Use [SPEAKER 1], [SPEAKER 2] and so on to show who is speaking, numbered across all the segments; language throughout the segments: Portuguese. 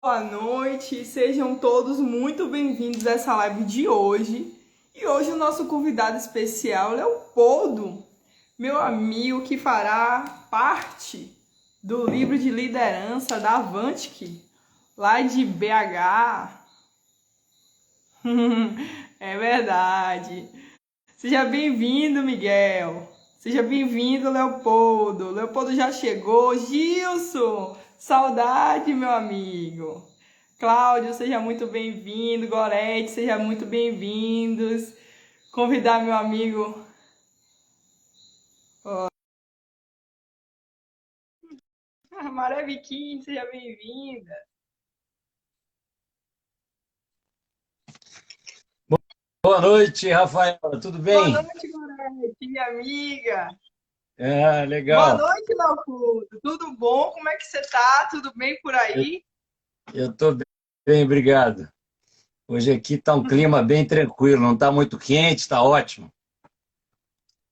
[SPEAKER 1] Boa noite, sejam todos muito bem-vindos a essa live de hoje. E hoje o nosso convidado especial, Leopoldo, meu amigo que fará parte do livro de liderança da Avantic, lá de BH. É verdade. Seja bem-vindo, Miguel. Seja bem-vindo, Leopoldo. Leopoldo já chegou. Gilson, saudade, meu amigo. Cláudio, seja muito bem-vindo. Gorete, seja muito bem-vindos. Convidar meu amigo. Maré Biquim, seja bem-vinda.
[SPEAKER 2] Boa noite, Rafael. Tudo
[SPEAKER 1] Boa
[SPEAKER 2] bem?
[SPEAKER 1] noite, Gorete, minha amiga. Boa
[SPEAKER 2] Legal.
[SPEAKER 1] noite, Leopoldo. Tudo bom? Como é que você tá? Tudo bem por
[SPEAKER 2] Eu
[SPEAKER 1] aí?
[SPEAKER 2] estou bem, obrigado. Hoje aqui está um clima bem tranquilo, não está muito quente, está ótimo.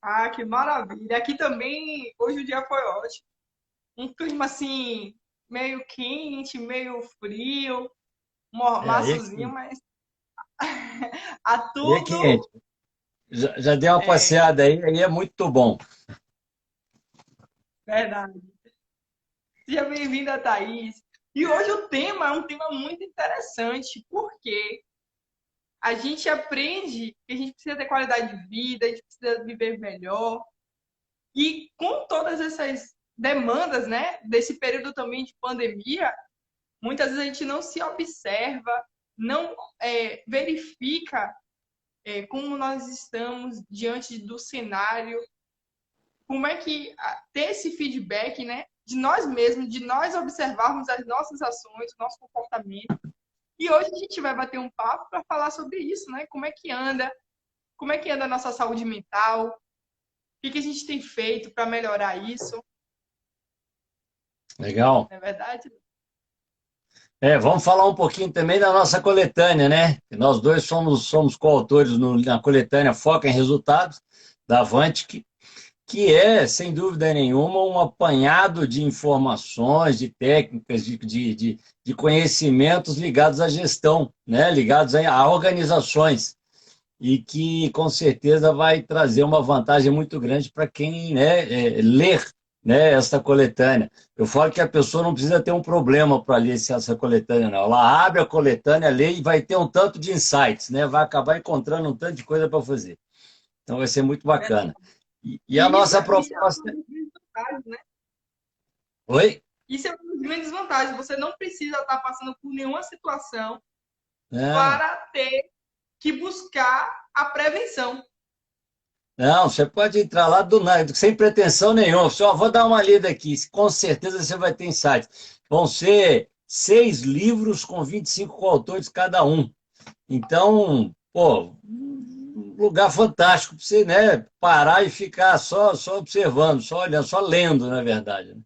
[SPEAKER 1] Ah, que maravilha. Aqui também, hoje o dia foi ótimo. Um clima assim, meio quente, meio frio,
[SPEAKER 2] Aí é
[SPEAKER 1] mormaçozinho,
[SPEAKER 2] quente.
[SPEAKER 1] mas a
[SPEAKER 2] Aí é
[SPEAKER 1] tudo
[SPEAKER 2] quente. Já dei uma
[SPEAKER 1] é
[SPEAKER 2] passeada aí é muito bom.
[SPEAKER 1] verdade. Seja bem-vinda, Thaís. E hoje o tema é um tema muito interessante, porque a gente aprende que a gente precisa ter qualidade de vida, a gente precisa viver melhor. E com todas essas demandas, né, desse período também de pandemia, muitas vezes a gente não se observa, não verifica como nós estamos diante do cenário, como é que ter esse feedback, né, de nós mesmos, de nós observarmos as nossas ações, o nosso comportamento. E hoje a gente vai bater um papo para falar sobre isso, né? Como é que anda a nossa saúde mental, o que a gente tem feito para melhorar isso,
[SPEAKER 2] Legal.
[SPEAKER 1] não é verdade?
[SPEAKER 2] Vamos falar um pouquinho também da nossa coletânea, né? Que nós dois somos coautores na coletânea Foca em Resultados, da Avantic, que é, sem dúvida nenhuma, um apanhado de informações, de técnicas, de conhecimentos ligados à gestão, né? Ligados a organizações, e que com certeza vai trazer uma vantagem muito grande para quem, né, ler, né, esta coletânea. Eu falo que a pessoa não precisa ter um problema para ler essa coletânea, não. Ela abre a coletânea, lê e vai ter um tanto de insights, né? Vai acabar encontrando um tanto de coisa para fazer. Então vai ser muito bacana. E a
[SPEAKER 1] E
[SPEAKER 2] nossa
[SPEAKER 1] isso é uma
[SPEAKER 2] proposta.
[SPEAKER 1] das grandes vantagens, né?
[SPEAKER 2] Oi?
[SPEAKER 1] Isso é uma das grandes vantagens. Você não precisa estar passando por nenhuma situação
[SPEAKER 2] Não,
[SPEAKER 1] para ter que buscar a prevenção.
[SPEAKER 2] não, você pode entrar lá do nada, sem pretensão nenhuma. Só vou dar uma lida aqui, com certeza você vai ter insights. Vão ser 6 livros com 25 coautores cada um. Então, pô, um lugar fantástico para você, né, parar e ficar só observando, só olhando, só lendo, na verdade, né?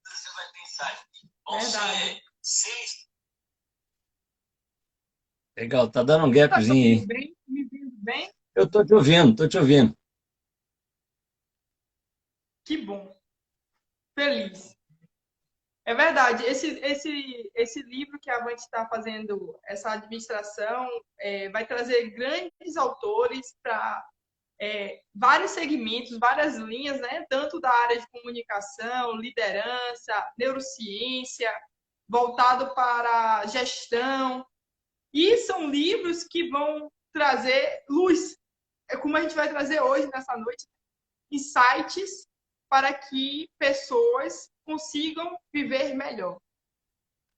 [SPEAKER 2] Você vai ter insights. Vão
[SPEAKER 1] Verdade.
[SPEAKER 2] ser 6. Legal, tá dando um
[SPEAKER 1] Você está me
[SPEAKER 2] gapzinho
[SPEAKER 1] ouvindo
[SPEAKER 2] aí.
[SPEAKER 1] bem? Me ouvindo bem?
[SPEAKER 2] Eu tô te ouvindo, tô te ouvindo.
[SPEAKER 1] Que bom. Feliz. É verdade. Esse livro que a Avante está fazendo, essa administração, vai trazer grandes autores para vários segmentos, várias linhas, né? Tanto da área de comunicação, liderança, neurociência, voltado para gestão. E são livros que vão trazer luz, como a gente vai trazer hoje, nessa noite, insights para que pessoas consigam viver melhor,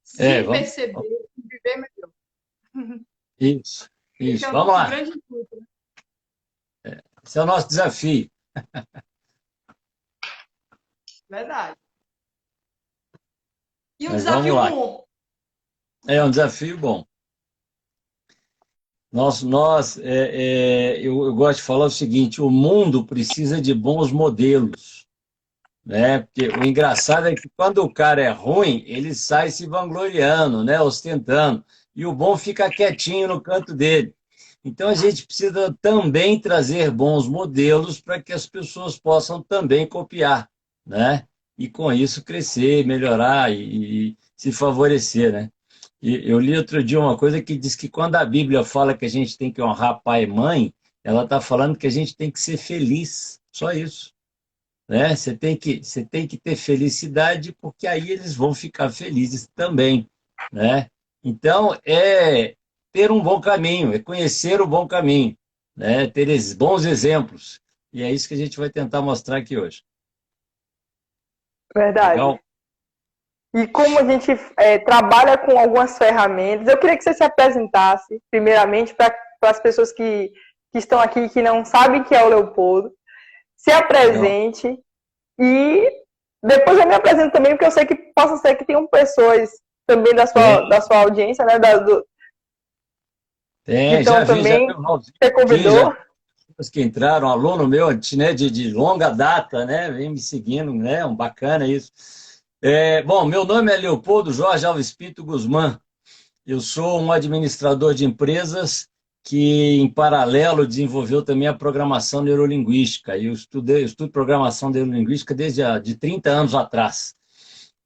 [SPEAKER 1] se
[SPEAKER 2] Vamos.
[SPEAKER 1] perceber e viver melhor.
[SPEAKER 2] Isso,
[SPEAKER 1] Esse é
[SPEAKER 2] isso.
[SPEAKER 1] o
[SPEAKER 2] Vamos
[SPEAKER 1] nosso
[SPEAKER 2] lá.
[SPEAKER 1] grande intuito, né?
[SPEAKER 2] Esse é o nosso desafio.
[SPEAKER 1] Verdade. E um
[SPEAKER 2] Mas vamos
[SPEAKER 1] desafio
[SPEAKER 2] lá.
[SPEAKER 1] bom.
[SPEAKER 2] É um desafio bom. Eu gosto de falar o seguinte: o mundo precisa de bons modelos, né? Porque o engraçado é que quando o cara é ruim, ele sai se vangloriando, né? Ostentando, e o bom fica quietinho no canto dele. Então a gente precisa também trazer bons modelos para que as pessoas possam também copiar, né? E com isso crescer, melhorar se favorecer, né? E eu li outro dia uma coisa que diz que quando a Bíblia fala que a gente tem que honrar pai e mãe, ela está falando que a gente tem que ser feliz, só isso, né? Você tem que ter felicidade, porque aí eles vão ficar felizes também, né? Então, é ter um bom caminho, é conhecer o bom caminho, né? Ter esses bons exemplos. E é isso que a gente vai tentar mostrar aqui hoje.
[SPEAKER 1] Verdade.
[SPEAKER 2] Legal?
[SPEAKER 1] E como a gente trabalha com algumas ferramentas, eu queria que você se apresentasse, primeiramente, para as pessoas que estão aqui e que não sabem que é o Leopoldo. Se
[SPEAKER 2] Legal.
[SPEAKER 1] apresente e depois eu me apresento também, porque eu sei que possa ser que tenham pessoas também da sua audiência, né? Que
[SPEAKER 2] Tem,
[SPEAKER 1] estão
[SPEAKER 2] já vi
[SPEAKER 1] também,
[SPEAKER 2] o Raulzinho
[SPEAKER 1] você
[SPEAKER 2] aqui, já
[SPEAKER 1] convidou.
[SPEAKER 2] pessoas que entraram, aluno meu, né, de longa data, né, vem me seguindo, né, um bacana isso. Bom, meu nome é Leopoldo Jorge Alves Pinto Guzmán. Eu sou um administrador de empresas que, em paralelo, desenvolveu também a programação neurolinguística. Eu estudo programação neurolinguística desde de 30 anos atrás.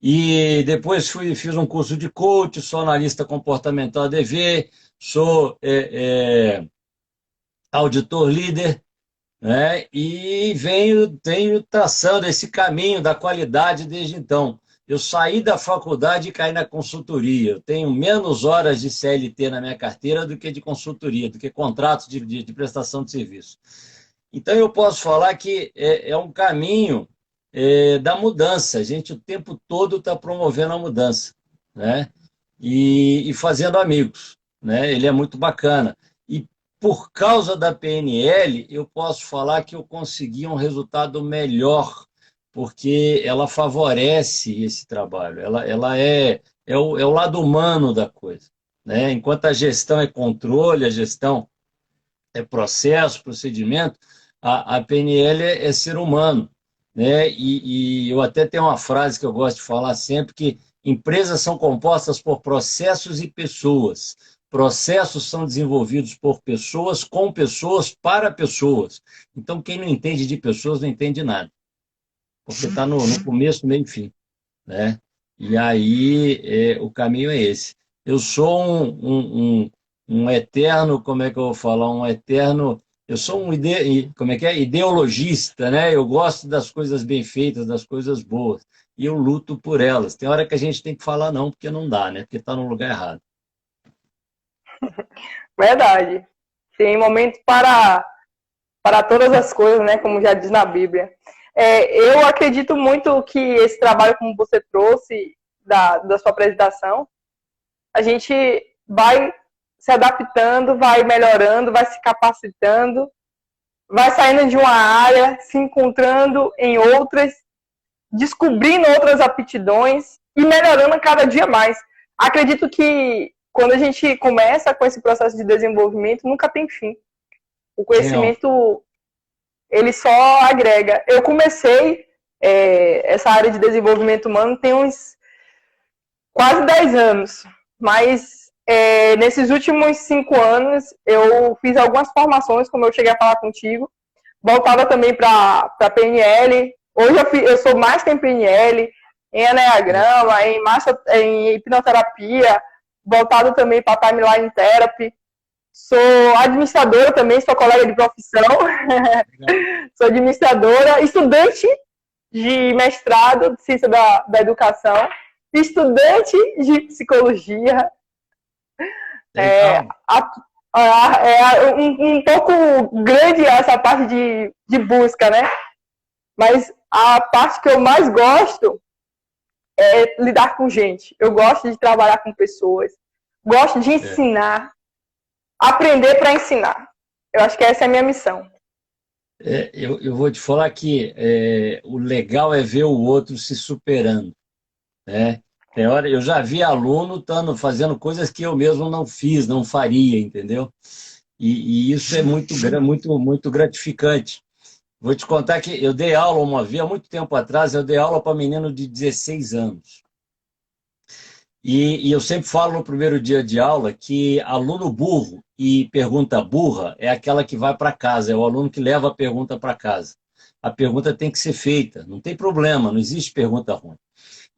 [SPEAKER 2] E depois fiz um curso de coach, sou analista comportamental ADV, sou auditor líder, né? E tenho traçando esse caminho da qualidade desde então. Eu saí da faculdade e caí na consultoria. Eu tenho menos horas de CLT na minha carteira do que de consultoria, do que contratos de prestação de serviço. Então, eu posso falar que é um caminho da mudança. A gente o tempo todo está promovendo a mudança, né? E fazendo amigos, né? Ele é muito bacana. E por causa da PNL, eu posso falar que eu consegui um resultado melhor, porque ela favorece esse trabalho. Ela é o lado humano da coisa, né? Enquanto a gestão é controle, a gestão é processo, procedimento, a PNL é ser humano, né? E eu até tenho uma frase que eu gosto de falar sempre, que empresas são compostas por processos e pessoas. Processos são desenvolvidos por pessoas, com pessoas, para pessoas. Então, quem não entende de pessoas não entende nada, porque está no começo, meio e fim, né? E aí o caminho é esse. Eu sou um eterno, como é que eu vou falar? Um eterno. Eu sou como é que é? Ideologista, né? Eu gosto das coisas bem feitas, das coisas boas. E eu luto por elas. Tem hora que a gente tem que falar não, porque não dá, né? Porque está no lugar errado.
[SPEAKER 1] Verdade. Tem momento para todas as coisas, né? Como já diz na Bíblia. Eu acredito muito que esse trabalho, como você trouxe, da sua apresentação, a gente vai se adaptando, vai melhorando, vai se capacitando, vai saindo de uma área, se encontrando em outras, descobrindo outras aptidões e melhorando cada dia mais. Acredito que quando a gente começa com esse processo de desenvolvimento, nunca tem fim. O
[SPEAKER 2] Não.
[SPEAKER 1] conhecimento, ele só agrega. Eu comecei essa área de desenvolvimento humano tem uns quase 10 anos, mas nesses últimos 5 anos eu fiz algumas formações, como eu cheguei a falar contigo, voltada também para PNL. Hoje eu sou master em PNL, em Enneagrama, em hipnoterapia, voltado também para Timeline Therapy. Sou administradora também, sou colega de profissão. Sou administradora, estudante de mestrado de ciência da educação, estudante de psicologia. Um pouco grande essa parte de busca, né? Mas a parte que eu mais gosto é lidar com gente. Eu gosto de trabalhar com pessoas, gosto de ensinar, aprender para ensinar. Eu acho que essa é a minha missão.
[SPEAKER 2] Eu vou te falar que o legal é ver o outro se superando, né? Tem hora, eu já vi aluno fazendo coisas que eu mesmo não fiz, não faria, entendeu? E isso é muito gratificante. Vou te contar que eu dei aula uma vez, há muito tempo atrás, eu dei aula para menino de 16 anos. E eu sempre falo no primeiro dia de aula que aluno burro e pergunta burra é aquela que vai para casa, é o aluno que leva a pergunta para casa. A pergunta tem que ser feita, não tem problema, não existe pergunta ruim.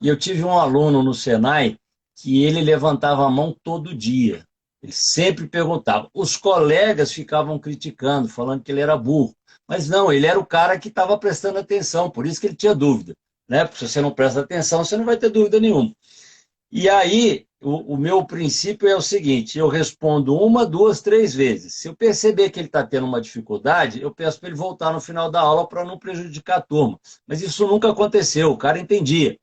[SPEAKER 2] E eu tive um aluno no Senai que ele levantava a mão todo dia. Ele sempre perguntava. Os colegas ficavam criticando, falando que ele era burro. Mas não, ele era o cara que estava prestando atenção, por isso que ele tinha dúvida. Né? Porque se você não presta atenção, você não vai ter dúvida nenhuma. E aí, o meu princípio é o seguinte: eu respondo uma, duas, três vezes. Se eu perceber que ele está tendo uma dificuldade, eu peço para ele voltar no final da aula para não prejudicar a turma. Mas isso nunca aconteceu, o cara entendia.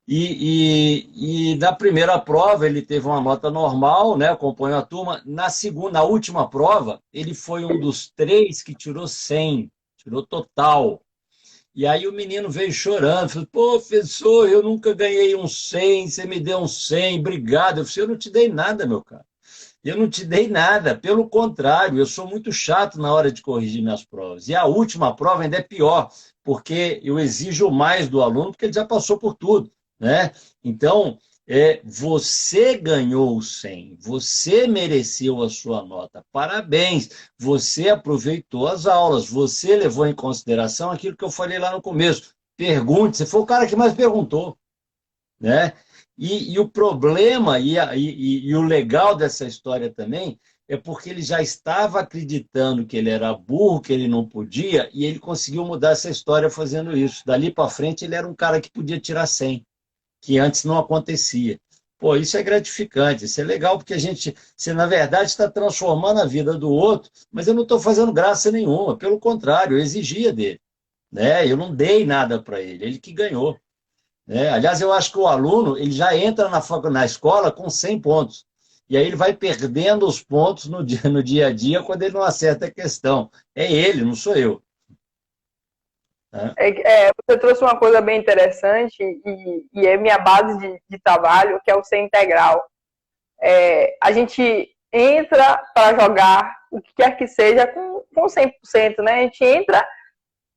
[SPEAKER 2] E na primeira prova ele teve uma nota normal, né? Acompanhou a turma. Na última prova, ele foi um dos 3 que tirou 100, tirou total. E aí o menino veio chorando, falou: pô, professor, eu nunca ganhei um 100, você me deu um 100, obrigado. Eu falei: eu não te dei nada, meu cara. Eu não te dei nada, pelo contrário, eu sou muito chato na hora de corrigir minhas provas. E a última prova ainda é pior, porque eu exijo mais do aluno, porque ele já passou por tudo, né? Então, você ganhou o 100, você mereceu a sua nota, parabéns, você aproveitou as aulas, você levou em consideração aquilo que eu falei lá no começo. Pergunte, você foi o cara que mais perguntou, né? E o problema e o legal dessa história também é porque ele já estava acreditando que ele era burro, que ele não podia, e ele conseguiu mudar essa história fazendo isso. Dali para frente, ele era um cara que podia tirar 100, que antes não acontecia. Pô, isso é gratificante, isso é legal, porque você na verdade está transformando a vida do outro, mas eu não estou fazendo graça nenhuma, pelo contrário, eu exigia dele, né? Eu não dei nada para ele que ganhou. Aliás, eu acho que o aluno ele já entra na escola com 100 pontos. E aí ele vai perdendo os pontos no dia a dia quando ele não acerta a questão. É ele, não sou eu.
[SPEAKER 3] Você trouxe uma coisa bem interessante e é minha base de trabalho, que é o ser integral. A gente entra para jogar o que quer que seja com 100%, né?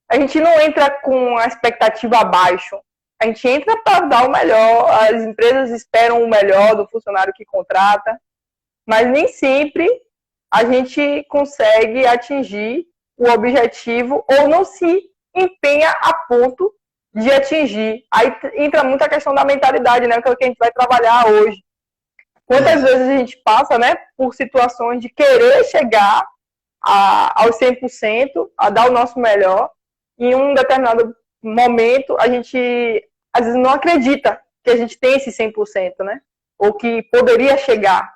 [SPEAKER 3] A gente não entra com a expectativa abaixo. A gente entra para dar o melhor, as empresas esperam o melhor do funcionário que contrata, mas nem sempre a gente consegue atingir o objetivo ou não se empenha a ponto de atingir. Aí entra muito a questão da mentalidade, né? Que é o que a gente vai trabalhar hoje. Quantas vezes a gente passa, né, por situações de querer chegar aos 100%, a dar o nosso melhor, e em um determinado momento a gente às vezes não acredita que a gente tem esse 100%, né? Ou que poderia chegar.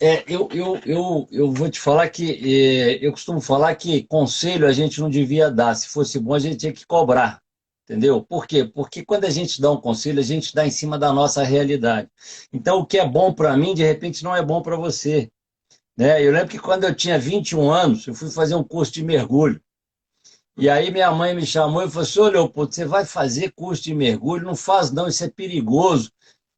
[SPEAKER 2] Eu vou te falar que eu costumo falar que conselho a gente não devia dar. Se fosse bom, a gente tinha que cobrar. Entendeu? Por quê? Porque quando a gente dá um conselho, a gente dá em cima da nossa realidade. Então, o que é bom para mim, de repente, não é bom para você. Né? Eu lembro que quando eu tinha 21 anos, eu fui fazer um curso de mergulho. E aí minha mãe me chamou e falou assim: ô Leopoldo, você vai fazer curso de mergulho? Não faz não, isso é perigoso.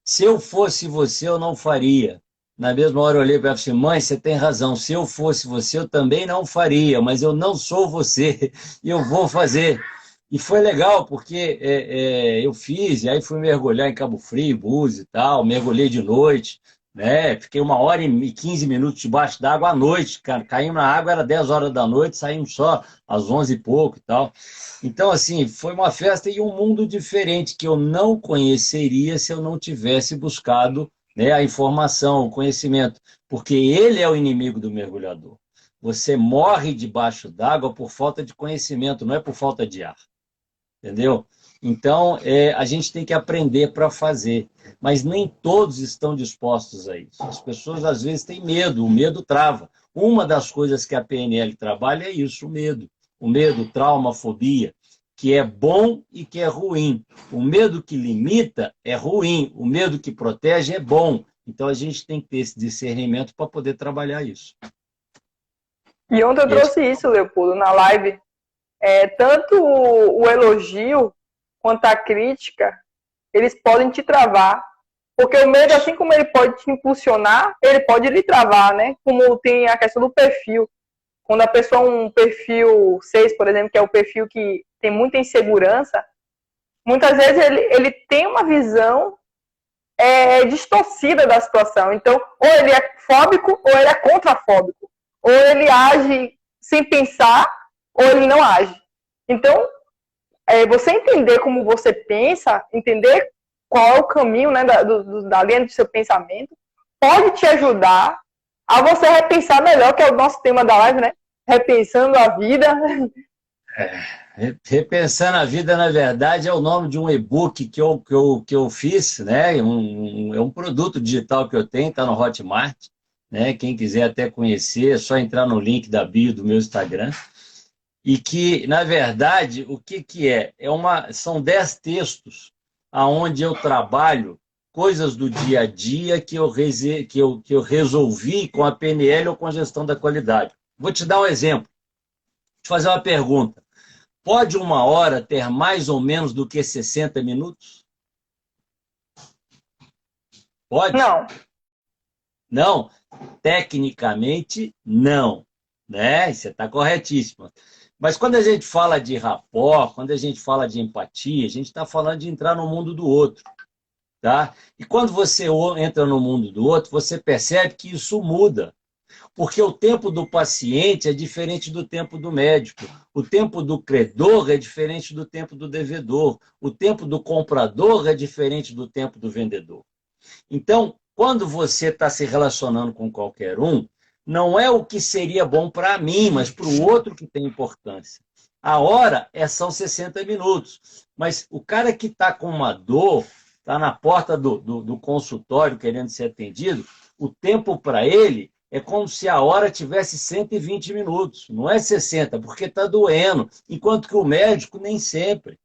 [SPEAKER 2] Se eu fosse você, eu não faria. Na mesma hora eu olhei para ela e falei: mãe, você tem razão, se eu fosse você, eu também não faria, mas eu não sou você e eu vou fazer. E foi legal, porque eu fiz, e aí fui mergulhar em Cabo Frio, Búzios e tal, mergulhei de noite, né? Fiquei 1h15 debaixo d'água à noite, cara. Caímos na água, era 10 horas da noite, saímos só às 11 e pouco e tal. Então, assim, foi uma festa e um mundo diferente que eu não conheceria se eu não tivesse buscado, né, a informação, o conhecimento, porque ele é o inimigo do mergulhador. Você morre debaixo d'água por falta de conhecimento, não é por falta de ar. Entendeu? Então, a gente tem que aprender para fazer, mas nem todos estão dispostos a isso. As pessoas, às vezes, têm medo, o medo trava. Uma das coisas que a PNL trabalha é isso, o medo. O medo, trauma, fobia, que é bom e que é ruim. O medo que limita é ruim, o medo que protege é bom. Então, a gente tem que ter esse discernimento para poder trabalhar isso.
[SPEAKER 3] E ontem eu trouxe isso, Leopoldo, na live. Tanto o elogio quanto a crítica, eles podem te travar. Porque o medo, assim como ele pode te impulsionar, ele pode lhe travar, né? Como tem a questão do perfil. Quando a pessoa, um perfil 6, por exemplo, que é o perfil que tem muita insegurança, muitas vezes ele tem uma visão distorcida da situação. Então, ou ele é fóbico, ou ele é contrafóbico. Ou ele age sem pensar, ou ele não age. Então, você entender como você pensa, entender qual é o caminho, né, da linha do seu pensamento, pode te ajudar a você repensar melhor, que é o nosso tema da live, né? Repensando a vida.
[SPEAKER 2] Repensando a Vida, na verdade, é o nome de um e-book que eu fiz, né? É um produto digital que eu tenho, está no Hotmart, né? Quem quiser até conhecer, é só entrar no link da bio do meu Instagram. E que, na verdade, o que é? São 10 textos aonde eu trabalho coisas do dia a dia que eu resolvi com a PNL ou com a gestão da qualidade. Vou te dar um exemplo. Vou te fazer uma pergunta. Pode 1 hora ter mais ou menos do que 60 minutos? Pode?
[SPEAKER 3] Não.
[SPEAKER 2] Não? Tecnicamente, não. Né? Você está corretíssimo. Mas quando a gente fala de rapport, quando a gente fala de empatia, a gente está falando de entrar no mundo do outro. Tá? E quando você entra no mundo do outro, você percebe que isso muda. Porque o tempo do paciente é diferente do tempo do médico. O tempo do credor é diferente do tempo do devedor. O tempo do comprador é diferente do tempo do vendedor. Então, quando você está se relacionando com qualquer um, não é o que seria bom para mim, mas para o outro que tem importância. A hora são 60 minutos. Mas o cara que está com uma dor, está na porta do consultório querendo ser atendido, o tempo para ele é como se a hora tivesse 120 minutos, não é 60, porque está doendo. Enquanto que o médico, nem sempre.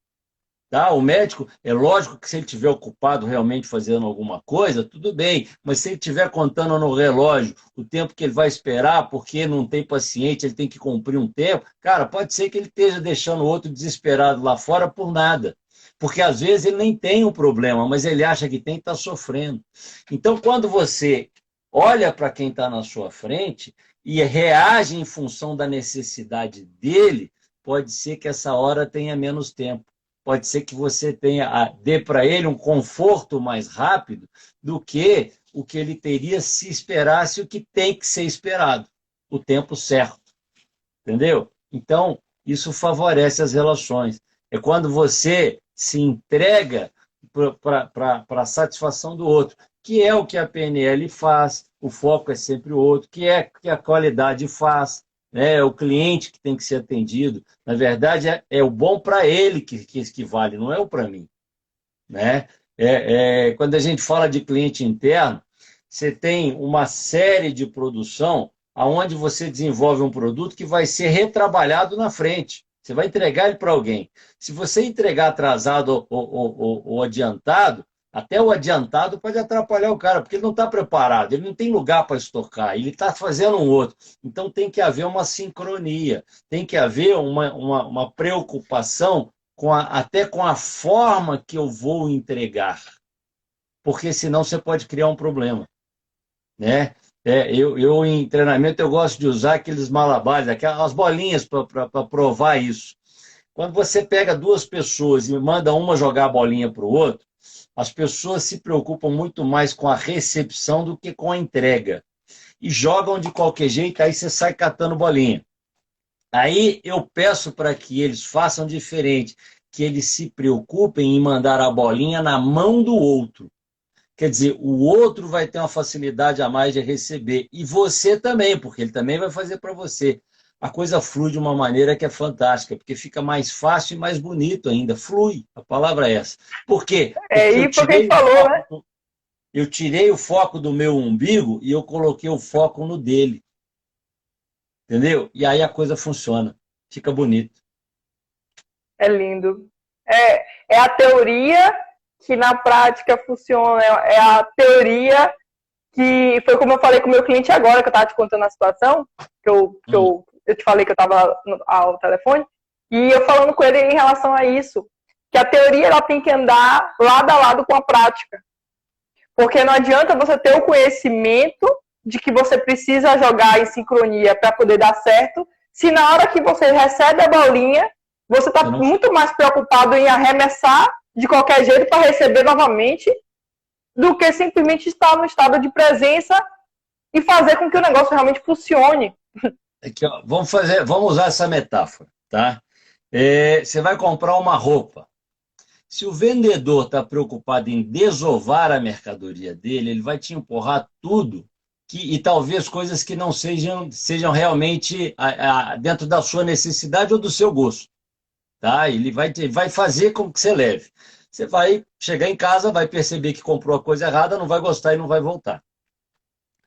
[SPEAKER 2] Tá? O médico, é lógico que se ele estiver ocupado realmente fazendo alguma coisa, tudo bem, mas se ele estiver contando no relógio o tempo que ele vai esperar, porque não tem paciente, ele tem que cumprir um tempo, cara, pode ser que ele esteja deixando o outro desesperado lá fora por nada. Porque às vezes ele nem tem um problema, mas ele acha que tem e está sofrendo. Então, quando você olha para quem está na sua frente e reage em função da necessidade dele, pode ser que essa hora tenha menos tempo. Pode ser que você dê para ele um conforto mais rápido do que o que ele teria se esperasse o que tem que ser esperado, o tempo certo. Entendeu? Então, isso favorece as relações. É quando você se entrega para a satisfação do outro, que é o que a PNL faz, o foco é sempre o outro, que é o que a qualidade faz, né? É o cliente que tem que ser atendido. Na verdade, é o bom para ele que vale, não é o para mim. Né? Quando a gente fala de cliente interno, você tem uma série de produção onde você desenvolve um produto que vai ser retrabalhado na frente. Você vai entregar ele para alguém. Se você entregar atrasado ou adiantado, até o adiantado pode atrapalhar o cara, porque ele não está preparado, ele não tem lugar para estocar, ele está fazendo um outro. Então tem que haver uma sincronia, tem que haver uma preocupação até com a forma que eu vou entregar, porque senão você pode criar um problema. Né? Eu em treinamento eu gosto de usar aqueles malabares, aquelas bolinhas para provar isso. Quando você pega 2 pessoas e manda uma jogar a bolinha para o outro, as pessoas se preocupam muito mais com a recepção do que com a entrega. E jogam de qualquer jeito, aí você sai catando bolinha. Aí eu peço para que eles façam diferente, que eles se preocupem em mandar a bolinha na mão do outro. Quer dizer, o outro vai ter uma facilidade a mais de receber. E você também, porque ele também vai fazer para você. A coisa flui de uma maneira que é fantástica, porque fica mais fácil e mais bonito ainda. Flui, a palavra é essa. Por quê? Eu tirei o foco do meu umbigo e eu coloquei o foco no dele. Entendeu? E aí a coisa funciona. Fica bonito.
[SPEAKER 3] É lindo. É a teoria que na prática funciona. É a teoria que foi como eu falei com o meu cliente agora, que eu estava te contando a situação, que eu te falei que eu estava ao telefone, e eu falando com ele em relação a isso, que a teoria ela tem que andar lado a lado com a prática. Porque não adianta você ter o conhecimento de que você precisa jogar em sincronia para poder dar certo, se na hora que você recebe a bolinha, você está muito mais preocupado em arremessar de qualquer jeito para receber novamente, do que simplesmente estar no estado de presença e fazer com que o negócio realmente funcione.
[SPEAKER 2] Aqui, ó, vamos usar essa metáfora, tá? Você vai comprar uma roupa Se o vendedor está preocupado em desovar a mercadoria dele, ele vai te empurrar tudo e talvez coisas que não sejam realmente dentro da sua necessidade ou do seu gosto. Tá? Ele vai fazer com que você leve. Você vai chegar em casa, vai perceber que comprou a coisa errada, não vai gostar e não vai voltar.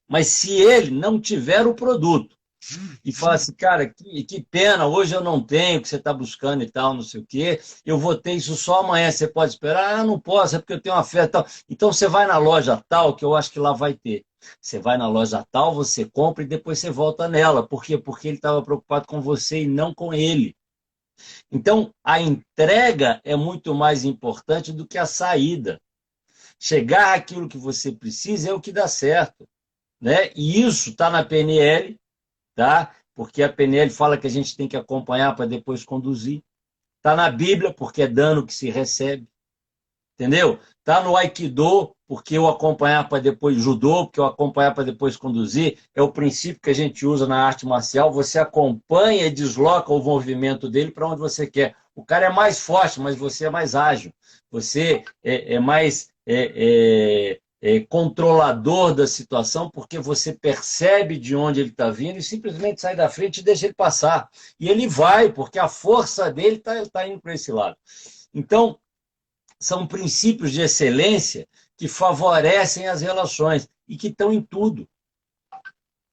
[SPEAKER 2] Mas se ele não tiver o produto e falar assim, cara, que pena, hoje eu não tenho o que você está buscando e tal, não sei o quê, eu vou ter isso só amanhã, você pode esperar? Ah, não posso, é porque eu tenho uma festa e tal. Então você vai na loja tal, que eu acho que lá vai ter. Você vai na loja tal, você compra e depois você volta nela. Por quê? Porque ele estava preocupado com você e não com ele. Então, a entrega é muito mais importante do que a saída. Chegar àquilo que você precisa é o que dá certo, né? E isso está na PNL, tá? Porque a PNL fala que a gente tem que acompanhar para depois conduzir. Está na Bíblia, porque é dano que se recebe. Entendeu? Está no Aikido, porque eu acompanhar para depois judô, porque eu acompanhar para depois conduzir. É o princípio que a gente usa na arte marcial. Você acompanha e desloca o movimento dele para onde você quer. O cara é mais forte, mas você é mais ágil. Você é mais controlador da situação, porque você percebe de onde ele está vindo e simplesmente sai da frente e deixa ele passar. E ele vai, porque a força dele está indo para esse lado. Então, são princípios de excelência que favorecem as relações e que estão em tudo.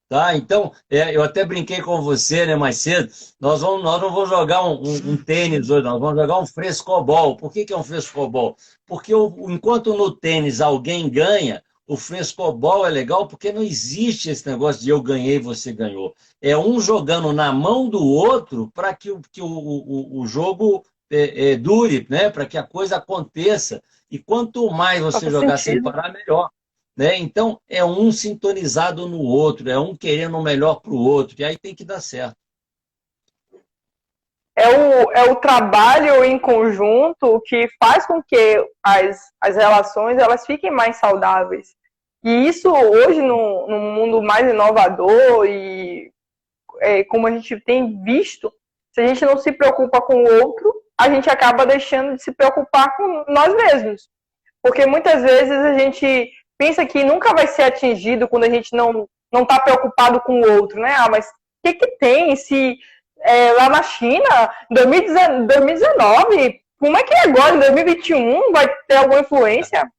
[SPEAKER 2] Tá? Então, eu até brinquei com você, né, mais cedo, nós não vamos jogar um tênis hoje, nós vamos jogar um frescobol. Por que é um frescobol? Porque enquanto no tênis alguém ganha, o frescobol é legal porque não existe esse negócio de eu ganhei, você ganhou. É um jogando na mão do outro para que o jogo dure, né? Para que a coisa aconteça. E quanto mais você jogar sem parar, melhor. Né? Então, é um sintonizado no outro, é um querendo o melhor para o outro, e aí tem que dar certo.
[SPEAKER 3] É o trabalho em conjunto que faz com que as relações elas fiquem mais saudáveis. E isso hoje, no mundo mais inovador e como a gente tem visto, se a gente não se preocupa com o outro, a gente acaba deixando de se preocupar com nós mesmos. Porque muitas vezes a gente pensa que nunca vai ser atingido quando a gente não está preocupado com o outro, né? Ah, mas o que tem se lá na China, em 2019, como é que é agora, em 2021, vai ter alguma influência?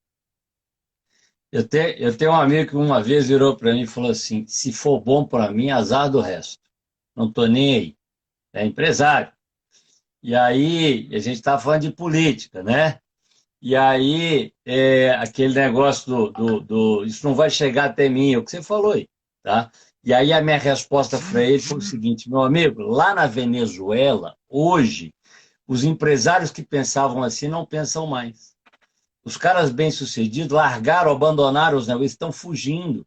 [SPEAKER 2] Eu tenho um amigo que uma vez virou para mim e falou assim, se for bom para mim, azar do resto. Não estou nem aí. É empresário. E aí, a gente está falando de política, né? E aí, aquele negócio isso não vai chegar até mim, é o que você falou aí, tá? E aí a minha resposta para ele foi o seguinte, meu amigo, lá na Venezuela, hoje, os empresários que pensavam assim não pensam mais. Os caras bem-sucedidos largaram, abandonaram os negócios, estão fugindo,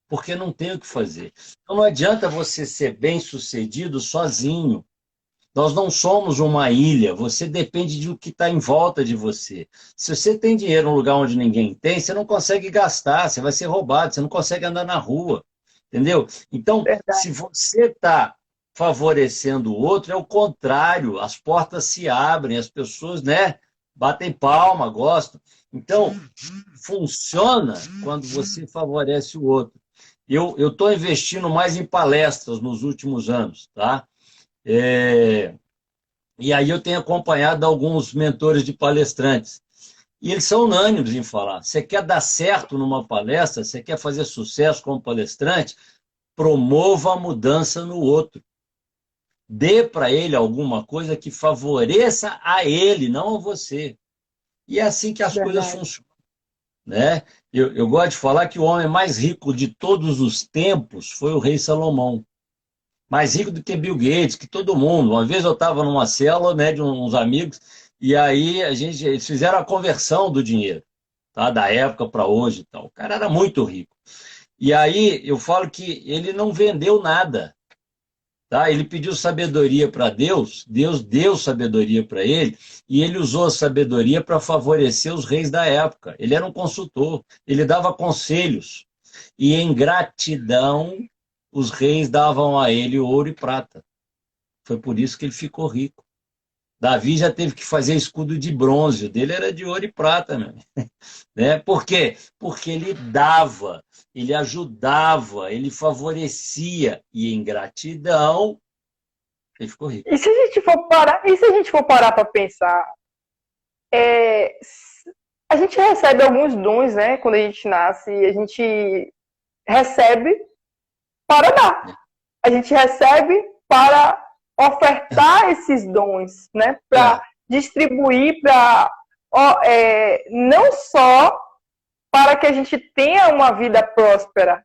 [SPEAKER 2] porque não tem o que fazer. Então não adianta você ser bem-sucedido sozinho. Nós não somos uma ilha, você depende do que está em volta de você. Se você tem dinheiro num lugar onde ninguém tem, você não consegue gastar, você vai ser roubado, você não consegue andar na rua, entendeu? Então, se você está favorecendo o outro, é o contrário, as portas se abrem, as pessoas, né, batem palma, gostam. Então, funciona quando você favorece o outro. Eu estou investindo mais em palestras nos últimos anos, tá? E aí eu tenho acompanhado alguns mentores de palestrantes. E eles são unânimes em falar. Você quer dar certo numa palestra, você quer fazer sucesso como palestrante, promova a mudança no outro. Dê para ele alguma coisa que favoreça a ele, não a você. E é assim que as coisas funcionam. Né? Eu gosto de falar que o homem mais rico de todos os tempos foi o rei Salomão. Mais rico do que Bill Gates, que todo mundo. Uma vez eu estava numa célula, né, de uns amigos, e aí eles fizeram a conversão do dinheiro, tá? Da época para hoje e tal. O cara era muito rico. E aí eu falo que ele não vendeu nada. Tá? Ele pediu sabedoria para Deus, Deus deu sabedoria para ele, e ele usou a sabedoria para favorecer os reis da época. Ele era um consultor, ele dava conselhos. E em gratidão, os reis davam a ele ouro e prata. Foi por isso que ele ficou rico. Davi já teve que fazer escudo de bronze, o dele era de ouro e prata, meu. Né? Por quê? Porque ele dava, ele ajudava, ele favorecia, e em gratidão, ele ficou rico.
[SPEAKER 3] E se a gente for parar para pensar, a gente recebe alguns dons, né? Quando a gente nasce, a gente recebe para dar. A gente recebe para ofertar esses dons, né? Para distribuir, para não só para que a gente tenha uma vida próspera,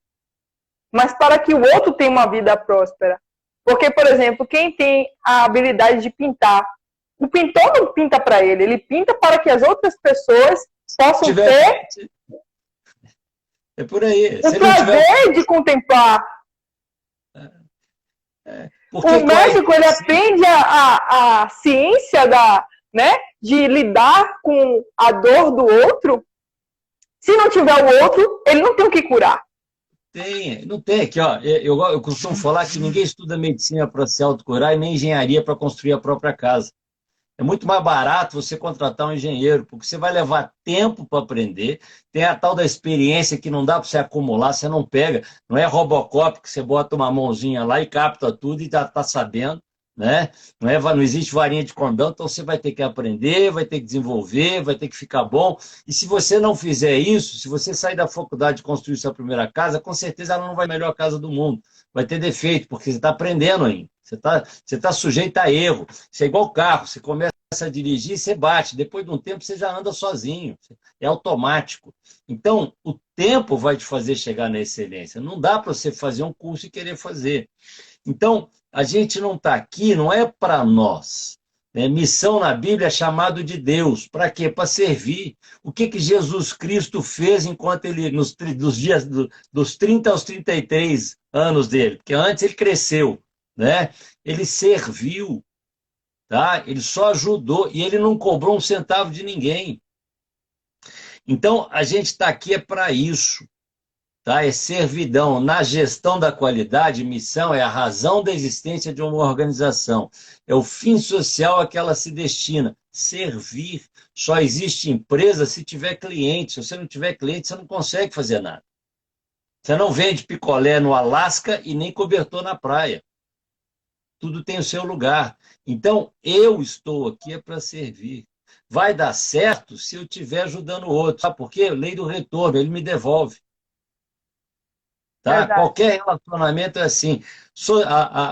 [SPEAKER 3] mas para que o outro tenha uma vida próspera. Porque, por exemplo, quem tem a habilidade de pintar, o pintor não pinta para ele, ele pinta para que as outras pessoas possam ter
[SPEAKER 2] é por aí.
[SPEAKER 3] o prazer de contemplar. O médico, ele aprende a ciência de lidar com a dor do outro. Se não tiver o outro, ele não tem o que curar.
[SPEAKER 2] Não tem. Aqui, ó, eu costumo falar que ninguém estuda medicina para se autocurar e nem engenharia para construir a própria casa. É muito mais barato você contratar um engenheiro, porque você vai levar tempo para aprender, tem a tal da experiência que não dá para você acumular, você não pega, não é Robocop que você bota uma mãozinha lá e capta tudo e tá sabendo, né? Não existe varinha de condão, então você vai ter que aprender, vai ter que desenvolver, vai ter que ficar bom. E se você não fizer isso, se você sair da faculdade e construir sua primeira casa, com certeza ela não vai ser a melhor casa do mundo. Vai ter defeito, porque você está aprendendo ainda. Você tá sujeito a erro. Isso é igual carro, você começa a dirigir, você bate. Depois de um tempo, você já anda sozinho. É automático. Então, o tempo vai te fazer chegar na excelência. Não dá para você fazer um curso e querer fazer. Então, a gente não está aqui, não é para nós. Né? Missão na Bíblia é chamado de Deus. Para quê? Para servir. O que Jesus Cristo fez enquanto ele, dos dias dos 30 aos 33 anos dele? Porque antes ele cresceu. Né? Ele serviu. Tá? Ele só ajudou e ele não cobrou um centavo de ninguém. Então, a gente está aqui para isso. Tá? É servidão. Na gestão da qualidade, missão é a razão da existência de uma organização. É o fim social a que ela se destina. Servir. Só existe empresa se tiver cliente. Se você não tiver cliente, você não consegue fazer nada. Você não vende picolé no Alasca e nem cobertor na praia. Tudo tem o seu lugar. Então, eu estou aqui para servir. Vai dar certo se eu estiver ajudando o outro. Sabe por quê? Lei do retorno, ele me devolve. Tá? Qualquer relacionamento é assim.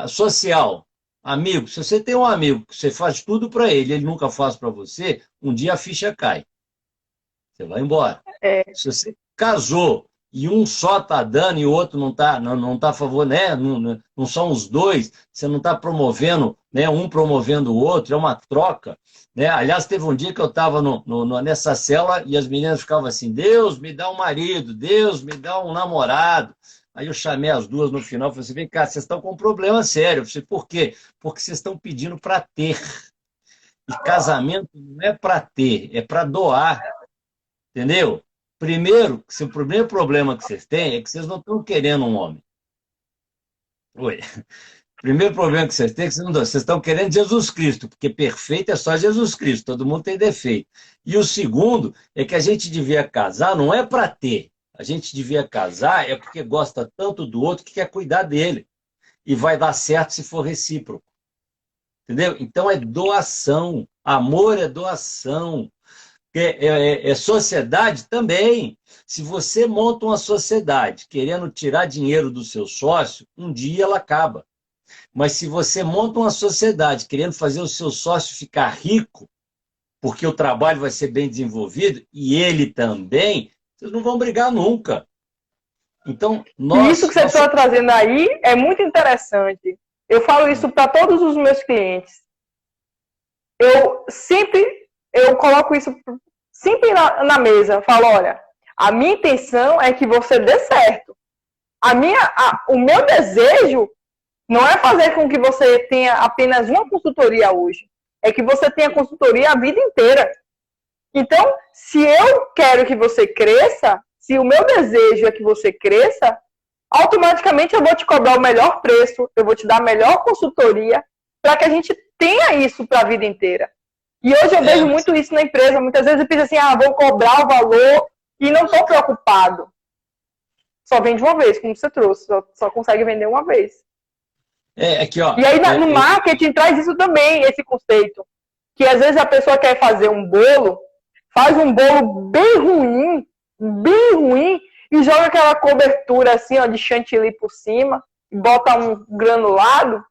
[SPEAKER 2] Social, amigo. Se você tem um amigo que você faz tudo para ele, ele nunca faz para você, um dia a ficha cai. Você vai embora. Se você casou e um só está dando e o outro não está a favor, né? Não são os dois, você não está promovendo, né? Um promovendo o outro, é uma troca. Né? Aliás, teve um dia que eu estava nessa cela e as meninas ficavam assim, Deus me dá um marido, Deus me dá um namorado. Aí eu chamei as duas no final e falei assim, vem cá, vocês estão com um problema sério. Eu falei, por quê? Porque vocês estão pedindo para ter. E casamento não é para ter, é para doar. Entendeu? Primeiro, o primeiro problema que vocês têm é que vocês não estão querendo um homem. Oi. O primeiro problema que vocês têm é que vocês estão querendo Jesus Cristo, porque perfeito é só Jesus Cristo, todo mundo tem defeito. E o segundo é que a gente devia casar não é para ter, a gente devia casar é porque gosta tanto do outro que quer cuidar dele. E vai dar certo se for recíproco. Entendeu? Então é doação, amor é doação. Sociedade também. Se você monta uma sociedade querendo tirar dinheiro do seu sócio, um dia ela acaba. Mas se você monta uma sociedade querendo fazer o seu sócio ficar rico, porque o trabalho vai ser bem desenvolvido, e ele também, vocês não vão brigar nunca. Então,
[SPEAKER 3] isso que você está trazendo aí é muito interessante. Eu falo isso para todos os meus clientes. Eu coloco isso sempre na mesa. Falo, olha, a minha intenção é que você dê certo. O meu desejo não é fazer com que você tenha apenas uma consultoria hoje. É que você tenha consultoria a vida inteira. Então, se eu quero que você cresça, se o meu desejo é que você cresça, automaticamente eu vou te cobrar o melhor preço, eu vou te dar a melhor consultoria para que a gente tenha isso para a vida inteira. E hoje eu vejo muito isso na empresa. Muitas vezes eu penso assim, vou cobrar o valor e não estou preocupado. Só vende uma vez, como você trouxe. Só consegue vender uma vez.
[SPEAKER 2] Aqui, ó.
[SPEAKER 3] E aí no marketing traz isso também, esse conceito. Que às vezes a pessoa quer fazer um bolo, faz um bolo bem ruim, e joga aquela cobertura assim, ó, de chantilly por cima, e bota um granulado.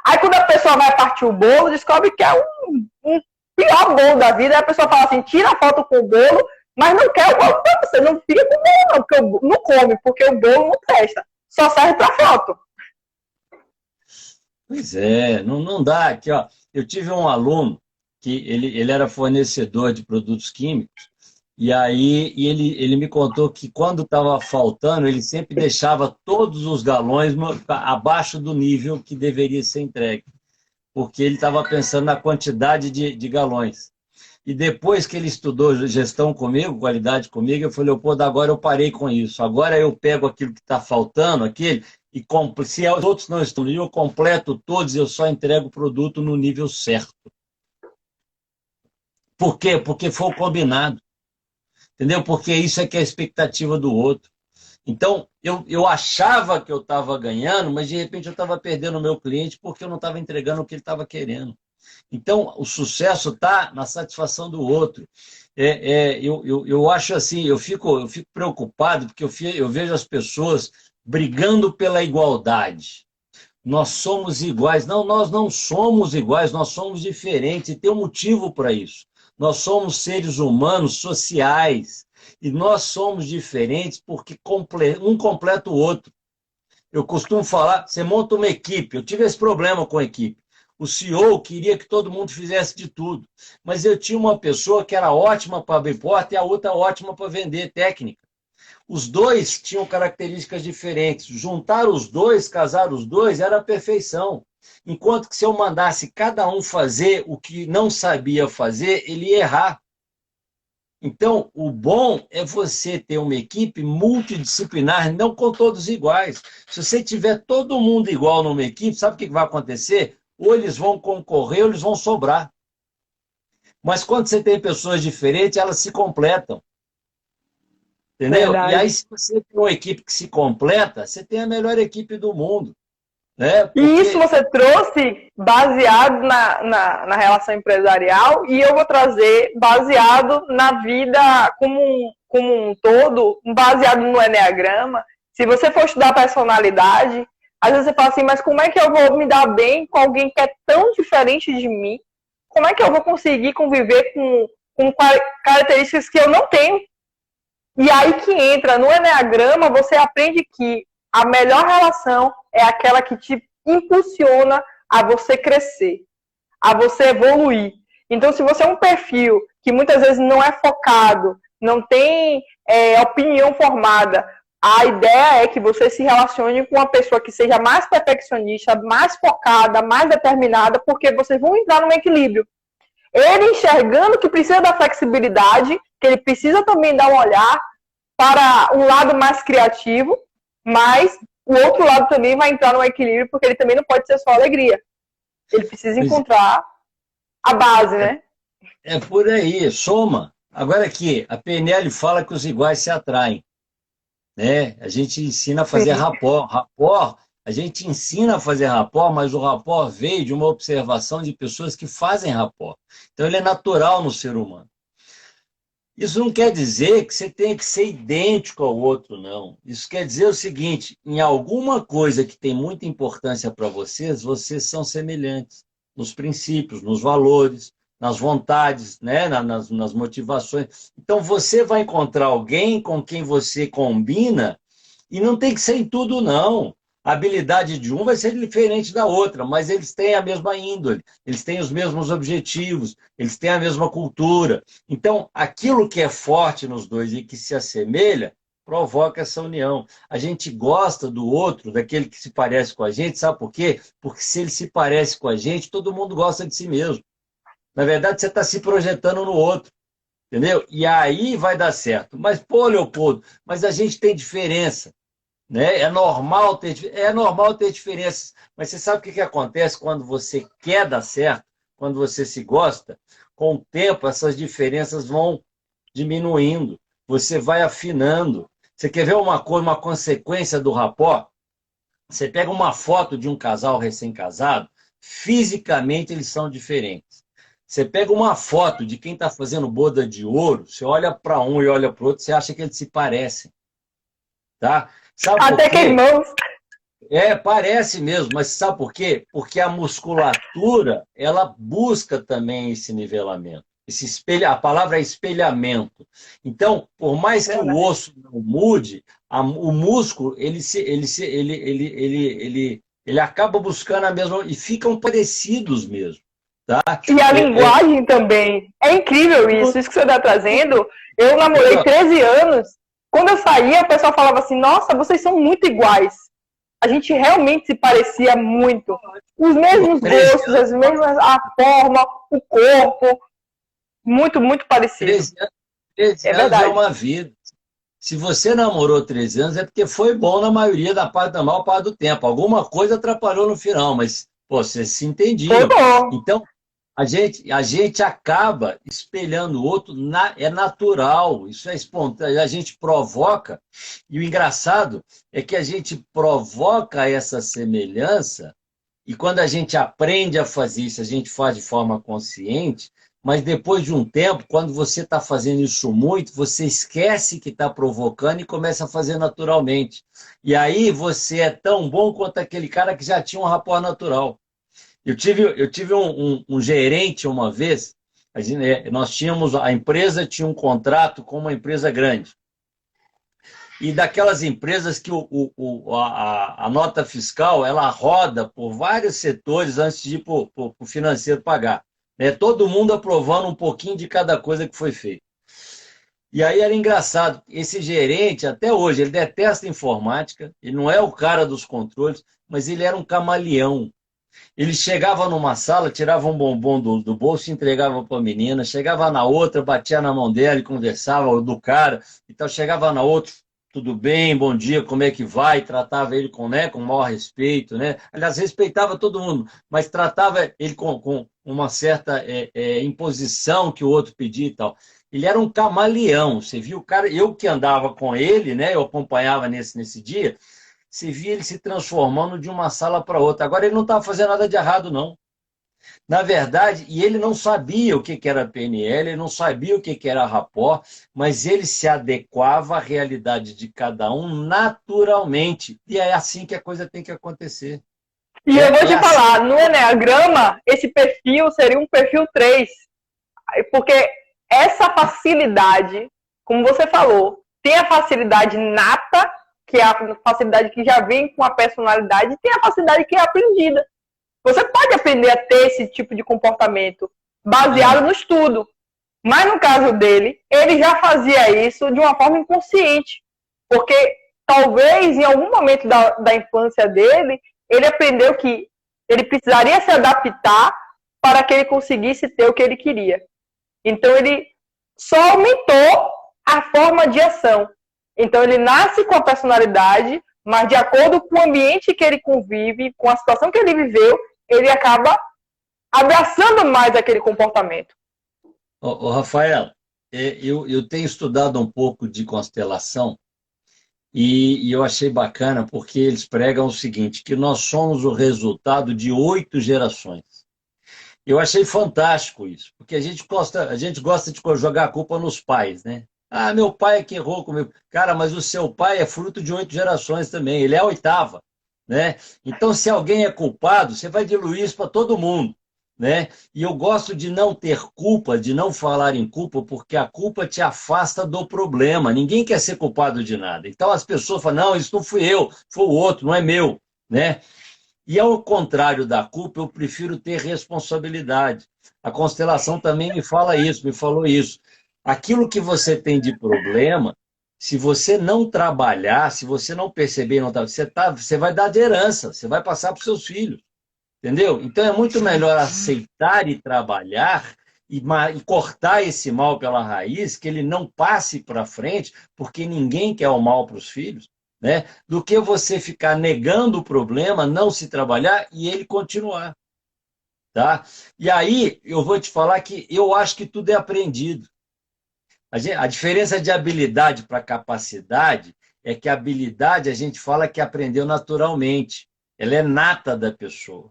[SPEAKER 3] Aí quando a pessoa vai partir o bolo, descobre que é um pior bolo da vida. Aí a pessoa fala assim, tira a foto com o bolo, mas não quer o bolo pra você. Não fica com o bolo não, porque não come, porque o bolo não presta. Só serve pra foto.
[SPEAKER 2] Pois é, não dá. Aqui, ó, eu tive um aluno que ele era fornecedor de produtos químicos, e aí ele me contou que quando estava faltando, ele sempre deixava todos os galões abaixo do nível que deveria ser entregue, porque ele estava pensando na quantidade de galões. E depois que ele estudou gestão comigo, qualidade comigo, eu falei, pô, agora eu parei com isso. Agora eu pego aquilo que está faltando, e se os outros não estão, eu completo todos, eu só entrego o produto no nível certo. Por quê? Porque foi o combinado. Entendeu? Porque isso é que é a expectativa do outro. Então, eu achava que eu estava ganhando, mas de repente eu estava perdendo o meu cliente porque eu não estava entregando o que ele estava querendo. Então, o sucesso está na satisfação do outro. Eu acho assim, eu fico preocupado porque eu vejo as pessoas brigando pela igualdade. Nós somos iguais. Não, nós não somos iguais, nós somos diferentes, e tem um motivo para isso. Nós somos seres humanos sociais, e nós somos diferentes porque um completa o outro. Eu costumo falar, você monta uma equipe, eu tive esse problema com a equipe. O CEO queria que todo mundo fizesse de tudo, mas eu tinha uma pessoa que era ótima para abrir porta e a outra ótima para vender técnica. Os dois tinham características diferentes. Juntar os dois, casar os dois, era a perfeição. Enquanto que se eu mandasse cada um fazer o que não sabia fazer, ele ia errar. Então, o bom é você ter uma equipe multidisciplinar, não com todos iguais. Se você tiver todo mundo igual numa equipe, sabe o que vai acontecer? Ou eles vão concorrer ou eles vão sobrar. Mas quando você tem pessoas diferentes, elas se completam. Entendeu?
[SPEAKER 3] Verdade.
[SPEAKER 2] E aí, se você tem uma equipe que se completa, você tem a melhor equipe do mundo. Né? Porque...
[SPEAKER 3] E isso você trouxe baseado na relação empresarial, e eu vou trazer baseado na vida como um todo, baseado no Eneagrama. Se você for estudar personalidade, às vezes você fala assim, mas como é que eu vou me dar bem com alguém que é tão diferente de mim? Como é que eu vou conseguir conviver com características que eu não tenho? E aí que entra no Eneagrama, você aprende que a melhor relação é aquela que te impulsiona a você crescer, a você evoluir. Então, se você é um perfil que muitas vezes não é focado, não tem opinião formada, a ideia é que você se relacione com uma pessoa que seja mais perfeccionista, mais focada, mais determinada, porque vocês vão entrar num equilíbrio. Ele enxergando que precisa da flexibilidade, que ele precisa também dar um olhar para um lado mais criativo, mas o outro lado também vai entrar no equilíbrio, porque ele também não pode ser só alegria. Ele precisa encontrar a base, né?
[SPEAKER 2] É por aí, soma. Agora aqui, a PNL fala que os iguais se atraem. Né? A gente ensina a fazer rapport. Rapport, a gente ensina a fazer rapport, mas o rapport veio de uma observação de pessoas que fazem rapport. Então ele é natural no ser humano. Isso não quer dizer que você tenha que ser idêntico ao outro, não. Isso quer dizer o seguinte, em alguma coisa que tem muita importância para vocês são semelhantes. Nos princípios, nos valores, nas vontades, né? nas motivações. Então você vai encontrar alguém com quem você combina, e não tem que ser em tudo, não. A habilidade de um vai ser diferente da outra, mas eles têm a mesma índole, eles têm os mesmos objetivos, eles têm a mesma cultura. Então, aquilo que é forte nos dois e que se assemelha, provoca essa união. A gente gosta do outro, daquele que se parece com a gente, sabe por quê? Porque se ele se parece com a gente, todo mundo gosta de si mesmo. Na verdade, você está se projetando no outro, entendeu? E aí vai dar certo. Mas, pô, Leopoldo, mas a gente tem diferença. né? É normal ter diferenças, mas você sabe o que acontece quando você quer dar certo, quando você se gosta? Com o tempo, essas diferenças vão diminuindo, você vai afinando. Você quer ver uma coisa, uma consequência do rapport? Você pega uma foto de um casal recém-casado, fisicamente eles são diferentes. Você pega uma foto de quem está fazendo boda de ouro, você olha para um e olha para o outro, você acha que eles se parecem, tá? Sabe por
[SPEAKER 3] Até que
[SPEAKER 2] quê?
[SPEAKER 3] irmãos.
[SPEAKER 2] Parece mesmo, mas sabe por quê? Porque a musculatura, ela busca também esse nivelamento. A palavra é espelhamento. Então, por mais que o osso não mude, o músculo, ele acaba buscando a mesma, e ficam parecidos mesmo, tá?
[SPEAKER 3] E a linguagem também. É incrível isso que você está trazendo. Eu namorei 13 anos. Quando eu saía, o pessoal falava assim, nossa, vocês são muito iguais. A gente realmente se parecia muito. Os mesmos gostos, as mesmas, a forma, o corpo. Muito, muito parecido.
[SPEAKER 2] 13 anos é uma vida. Se você namorou 13 anos, é porque foi bom na maioria da maior parte do tempo. Alguma coisa atrapalhou no final, mas pô, vocês se entendiam. Então, a gente acaba espelhando o outro, é natural, isso é espontâneo, a gente provoca, e o engraçado é que a gente provoca essa semelhança, e quando a gente aprende a fazer isso, a gente faz de forma consciente, mas depois de um tempo, quando você está fazendo isso muito, você esquece que está provocando e começa a fazer naturalmente. E aí você é tão bom quanto aquele cara que já tinha um rapport natural. Eu tive um gerente uma vez, a empresa tinha um contrato com uma empresa grande. E daquelas empresas que a nota fiscal ela roda por vários setores antes de ir para o financeiro pagar. Né? Todo mundo aprovando um pouquinho de cada coisa que foi feita. E aí era engraçado, esse gerente, até hoje, ele detesta informática, ele não é o cara dos controles, mas ele era um camaleão. Ele chegava numa sala, tirava um bombom do bolso e entregava para a menina, chegava na outra, batia na mão dela e conversava do cara, então chegava na outra, tudo bem, bom dia, como é que vai? Tratava ele com o maior respeito, né? Aliás, respeitava todo mundo, mas tratava ele com uma certa imposição que o outro pedia e tal. Ele era um camaleão, você viu o cara, eu que andava com ele, né? Eu acompanhava nesse dia, você via ele se transformando de uma sala para outra. Agora ele não estava fazendo nada de errado, não. Na verdade, e ele não sabia o que era PNL, ele não sabia o que era rapport, mas ele se adequava à realidade de cada um naturalmente. E é assim que a coisa tem que acontecer.
[SPEAKER 3] E eu vou te falar, no Enneagrama, esse perfil seria um perfil 3. Porque essa facilidade, como você falou, tem a facilidade nata, que é a facilidade que já vem com a personalidade, e tem a facilidade que é aprendida. Você pode aprender a ter esse tipo de comportamento baseado no estudo. Mas no caso dele, ele já fazia isso de uma forma inconsciente. Porque talvez em algum momento da infância dele, ele aprendeu que ele precisaria se adaptar para que ele conseguisse ter o que ele queria. Então ele só aumentou a forma de ação. Então ele nasce com a personalidade, mas de acordo com o ambiente que ele convive, com a situação que ele viveu, ele acaba abraçando mais aquele comportamento.
[SPEAKER 2] Rafael, eu tenho estudado um pouco de constelação e eu achei bacana porque eles pregam o seguinte, que nós somos o resultado de 8 gerações. Eu achei fantástico isso, porque a gente gosta de jogar a culpa nos pais, né? Ah, meu pai é que errou comigo. Cara, mas o seu pai é fruto de 8 gerações também, ele é a 8ª, né? Então, se alguém é culpado, você vai diluir isso para todo mundo, né? E eu gosto de não ter culpa, de não falar em culpa, porque a culpa te afasta do problema. Ninguém quer ser culpado de nada. Então, as pessoas falam, não, isso não fui eu, foi o outro, não é meu, né? E ao contrário da culpa, eu prefiro ter responsabilidade. A constelação também me falou isso. Aquilo que você tem de problema, se você não trabalhar, se você não perceber, você vai dar de herança, você vai passar para os seus filhos. Entendeu? Então é muito melhor aceitar e trabalhar e cortar esse mal pela raiz, que ele não passe para frente, porque ninguém quer o mal para os filhos. né? Do que você ficar negando o problema, não se trabalhar e ele continuar, tá? E aí eu vou te falar que eu acho que tudo é aprendido. A diferença de habilidade para capacidade é que a habilidade a gente fala que aprendeu naturalmente, ela é nata da pessoa,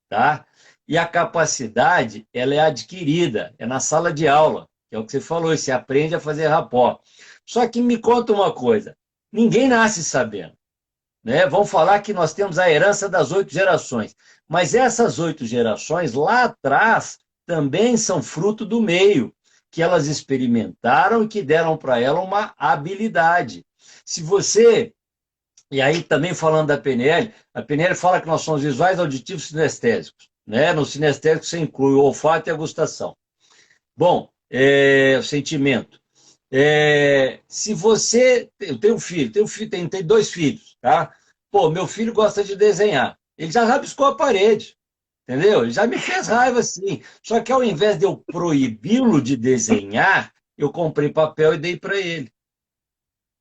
[SPEAKER 2] tá? E a capacidade, ela é adquirida, é na sala de aula, que é o que você falou, você aprende a fazer rapó. Só que me conta uma coisa, ninguém nasce sabendo, né? Vamos falar que nós temos a herança das 8 gerações, mas essas 8 gerações lá atrás também são fruto do meio, que elas experimentaram e que deram para ela uma habilidade. Se você, e aí também falando da PNL, a PNL fala que nós somos visuais, auditivos e sinestésicos, né? No sinestésico você inclui o olfato e a gustação. Bom, o sentimento. Se você, eu tenho um filho, tem 2 filhos, tá? Pô, meu filho gosta de desenhar, ele já rabiscou a parede. Entendeu? Ele já me fez raiva, sim. Só que ao invés de eu proibi-lo de desenhar, eu comprei papel e dei para ele.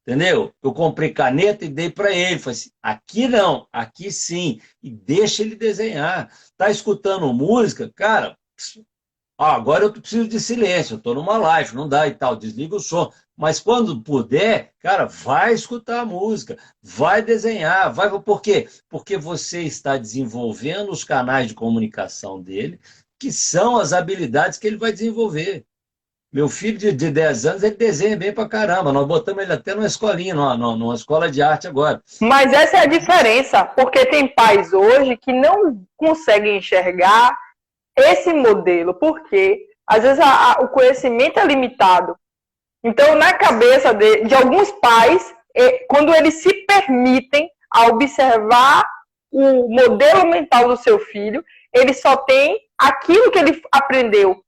[SPEAKER 2] Entendeu? Eu comprei caneta e dei para ele. Falei assim, aqui não, aqui sim. E deixa ele desenhar. Tá escutando música? Cara, agora eu preciso de silêncio. Eu estou numa live, não dá e tal. Desliga o som. Mas quando puder, cara, vai escutar a música, vai desenhar, vai. Por quê? Porque você está desenvolvendo os canais de comunicação dele, que são as habilidades que ele vai desenvolver. Meu filho de 10 anos, ele desenha bem pra caramba. Nós botamos ele até numa escolinha, numa escola de arte agora.
[SPEAKER 3] Mas essa é a diferença, porque tem pais hoje que não conseguem enxergar esse modelo, porque às vezes o conhecimento é limitado. Então, na cabeça de alguns pais, quando eles se permitem a observar o modelo mental do seu filho, ele só tem aquilo que ele aprendeu.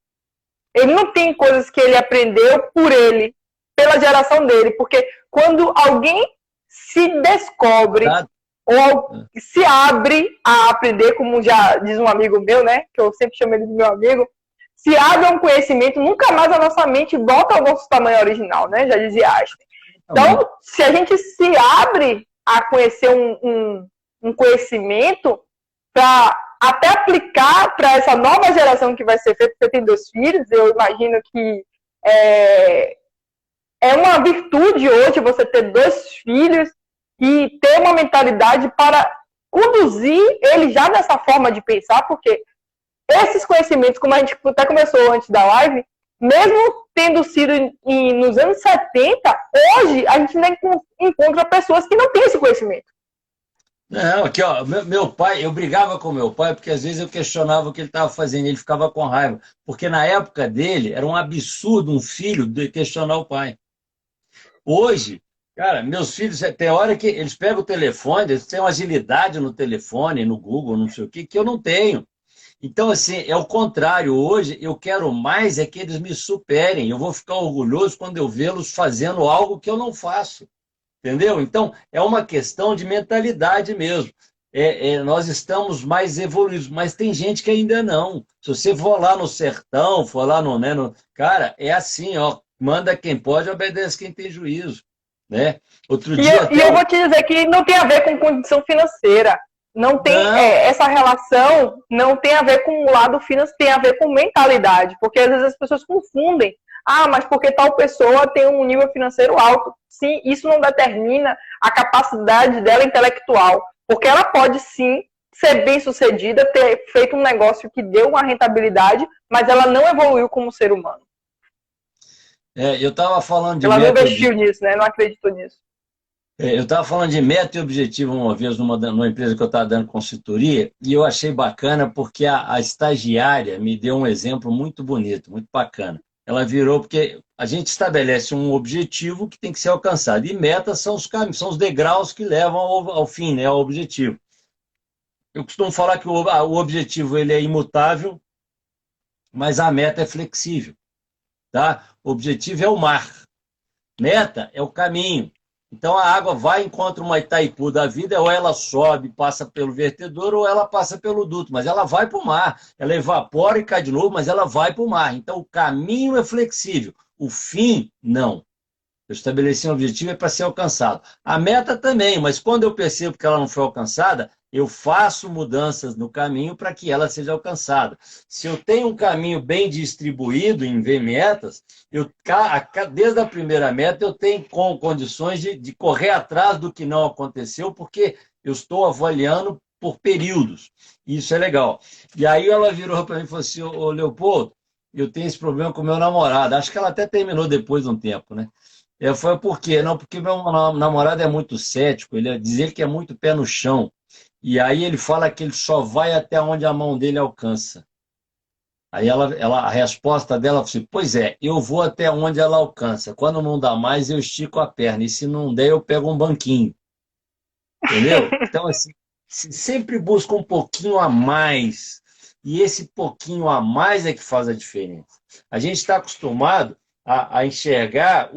[SPEAKER 3] Ele não tem coisas que ele aprendeu por ele, pela geração dele. Porque quando alguém se descobre ou se abre a aprender, como já diz um amigo meu, né? Que eu sempre chamo ele de meu amigo, se abre a um conhecimento, nunca mais a nossa mente volta ao nosso tamanho original, né? Já dizia Einstein. Então, se a gente se abre a conhecer um conhecimento para até aplicar para essa nova geração que vai ser feita, porque tem 2 filhos, eu imagino que é uma virtude hoje você ter 2 filhos e ter uma mentalidade para conduzir ele já dessa forma de pensar, porque esses conhecimentos, como a gente até começou antes da live, mesmo tendo sido nos anos 70, hoje a gente ainda encontra pessoas que não têm esse conhecimento.
[SPEAKER 2] Não, aqui, ó, meu pai, eu brigava com meu pai porque às vezes eu questionava o que ele estava fazendo, ele ficava com raiva, porque na época dele era um absurdo um filho questionar o pai. Hoje, cara, meus filhos, tem hora que eles pegam o telefone, eles têm uma agilidade no telefone, no Google, não sei o que eu não tenho. Então, assim, é o contrário. Hoje, eu quero mais é que eles me superem. Eu vou ficar orgulhoso quando eu vê-los fazendo algo que eu não faço. Entendeu? Então, é uma questão de mentalidade mesmo. Nós estamos mais evoluídos, mas tem gente que ainda não. Se você for lá no sertão, for lá cara, é assim, ó, manda quem pode, obedece quem tem juízo. Né? Outro dia,
[SPEAKER 3] eu vou te dizer que não tem a ver com condição financeira. Não tem essa relação, não tem a ver com o lado financeiro, tem a ver com mentalidade. Porque às vezes as pessoas confundem. Ah, mas porque tal pessoa tem um nível financeiro alto. Sim, isso não determina a capacidade dela intelectual. Porque ela pode sim ser bem-sucedida, ter feito um negócio que deu uma rentabilidade, mas ela não evoluiu como ser humano.
[SPEAKER 2] Eu estava falando de
[SPEAKER 3] ela não investiu nisso, né? Não acreditou nisso.
[SPEAKER 2] Eu estava falando de meta e objetivo uma vez numa empresa que eu estava dando consultoria e eu achei bacana porque a estagiária me deu um exemplo muito bonito, muito bacana. Ela virou porque a gente estabelece um objetivo que tem que ser alcançado e metas são os caminhos, são os degraus que levam ao fim, né, ao objetivo. Eu costumo falar que o objetivo ele é imutável, mas a meta é flexível. Tá? O objetivo é o mar, meta é o caminho. Então a água vai e encontra uma Itaipu da vida, ou ela sobe, passa pelo vertedor, ou ela passa pelo duto, mas ela vai para o mar. Ela evapora e cai de novo, mas ela vai para o mar. Então o caminho é flexível, o fim não. Eu estabeleci um objetivo é para ser alcançado. A meta também, mas quando eu percebo que ela não foi alcançada, eu faço mudanças no caminho para que ela seja alcançada. Se eu tenho um caminho bem distribuído em V metas, desde a primeira meta eu tenho condições de correr atrás do que não aconteceu, porque eu estou avaliando por períodos. Isso é legal. E aí ela virou para mim e falou assim, ô Leopoldo, eu tenho esse problema com meu namorado. Acho que ela até terminou depois de um tempo, né? Foi por quê? Não, porque meu namorado é muito cético, ele diz ele que é muito pé no chão. E aí ele fala que ele só vai até onde a mão dele alcança. Aí a resposta dela foi assim, pois é, eu vou até onde ela alcança. Quando não dá mais, eu estico a perna. E se não der, eu pego um banquinho. Entendeu? Então, assim, sempre busca um pouquinho a mais. E esse pouquinho a mais é que faz a diferença. A gente está acostumado a enxergar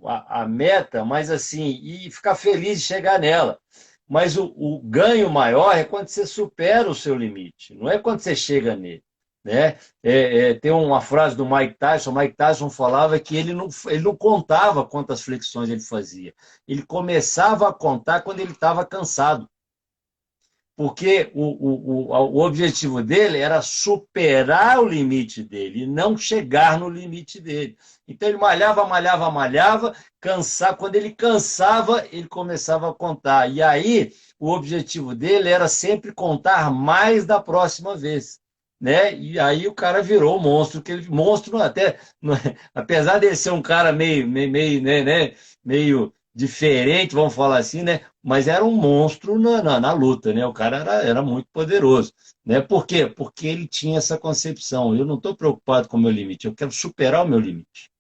[SPEAKER 2] a meta, mas assim, e ficar feliz de chegar nela. Mas o ganho maior é quando você supera o seu limite, não é quando você chega nele. Né? Tem uma frase do Mike Tyson. O Mike Tyson falava que ele não contava quantas flexões ele fazia. Ele começava a contar quando ele estava cansado. Porque o objetivo dele era superar o limite dele e não chegar no limite dele. Então ele malhava, cansava. Quando ele cansava, ele começava a contar. E aí o objetivo dele era sempre contar mais da próxima vez. Né? E aí o cara virou o monstro, monstro até, apesar de ser um cara meio diferente, vamos falar assim, né? Mas era um monstro na luta, né? O cara era muito poderoso. Né? Por quê? Porque ele tinha essa concepção. Eu não estou preocupado com o meu limite, eu quero superar o meu limite.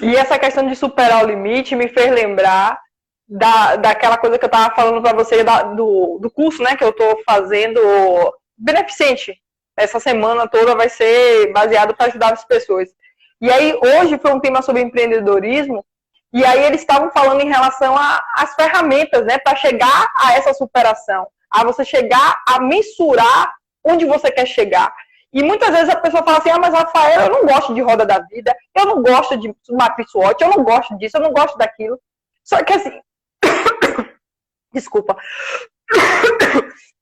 [SPEAKER 3] E essa questão de superar o limite me fez lembrar daquela coisa que eu estava falando para você do curso, né, que eu estou fazendo beneficente. Essa semana toda vai ser baseado para ajudar as pessoas. E aí, hoje foi um tema sobre empreendedorismo, e aí eles estavam falando em relação às ferramentas, né, para chegar a essa superação, a você chegar a mensurar onde você quer chegar. E muitas vezes a pessoa fala assim, mas Rafael, eu não gosto de roda da vida, eu não gosto de Matrix Watch, eu não gosto disso, eu não gosto daquilo. Só que assim, desculpa.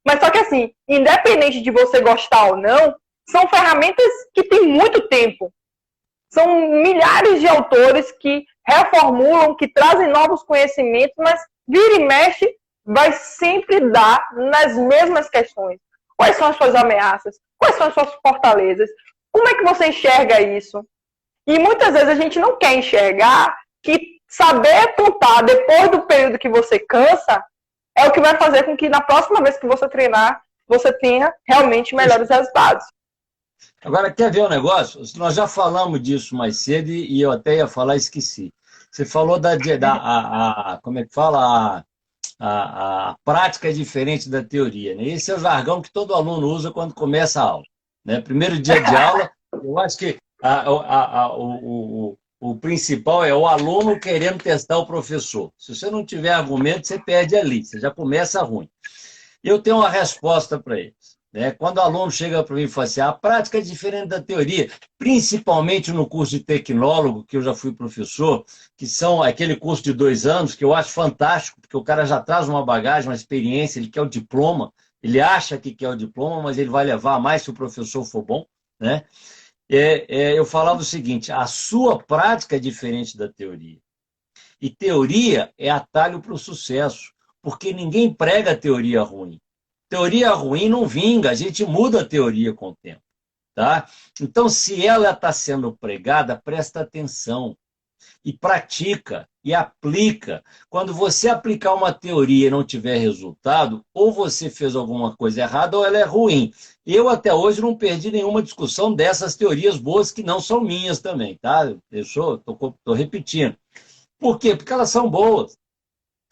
[SPEAKER 3] Mas só que assim, independente de você gostar ou não, são ferramentas que têm muito tempo. São milhares de autores que reformulam, que trazem novos conhecimentos, mas vira e mexe vai sempre dar nas mesmas questões. Quais são as suas ameaças? Quais são as suas fortalezas? Como é que você enxerga isso? E muitas vezes a gente não quer enxergar que saber contar depois do período que você cansa é o que vai fazer com que na próxima vez que você treinar, você tenha realmente melhores resultados.
[SPEAKER 2] Agora, quer ver um negócio? Nós já falamos disso mais cedo e eu até ia falar e esqueci. Você falou como é que fala? A prática é diferente da teoria. Né? Esse é o jargão que todo aluno usa quando começa a aula. Né? Primeiro dia de aula, eu acho que o principal é o aluno querendo testar o professor. Se você não tiver argumento, você perde ali, você já começa ruim. Eu tenho uma resposta para eles. Né? Quando o aluno chega para mim e fala assim, a prática é diferente da teoria, principalmente no curso de tecnólogo, que eu já fui professor, que são aquele curso de 2 anos, que eu acho fantástico, porque o cara já traz uma bagagem, uma experiência, ele quer o diploma, ele acha que quer o diploma, mas ele vai levar mais se o professor for bom. Né? Eu falava o seguinte, a sua prática é diferente da teoria. E teoria é atalho para o sucesso, porque ninguém prega teoria ruim. Teoria ruim não vinga, a gente muda a teoria com o tempo. Tá? Então, se ela está sendo pregada, presta atenção e pratica e aplica. Quando você aplicar uma teoria e não tiver resultado, ou você fez alguma coisa errada ou ela é ruim. Eu até hoje não perdi nenhuma discussão dessas teorias boas que não são minhas também. Tá? Estou repetindo. Por quê? Porque elas são boas.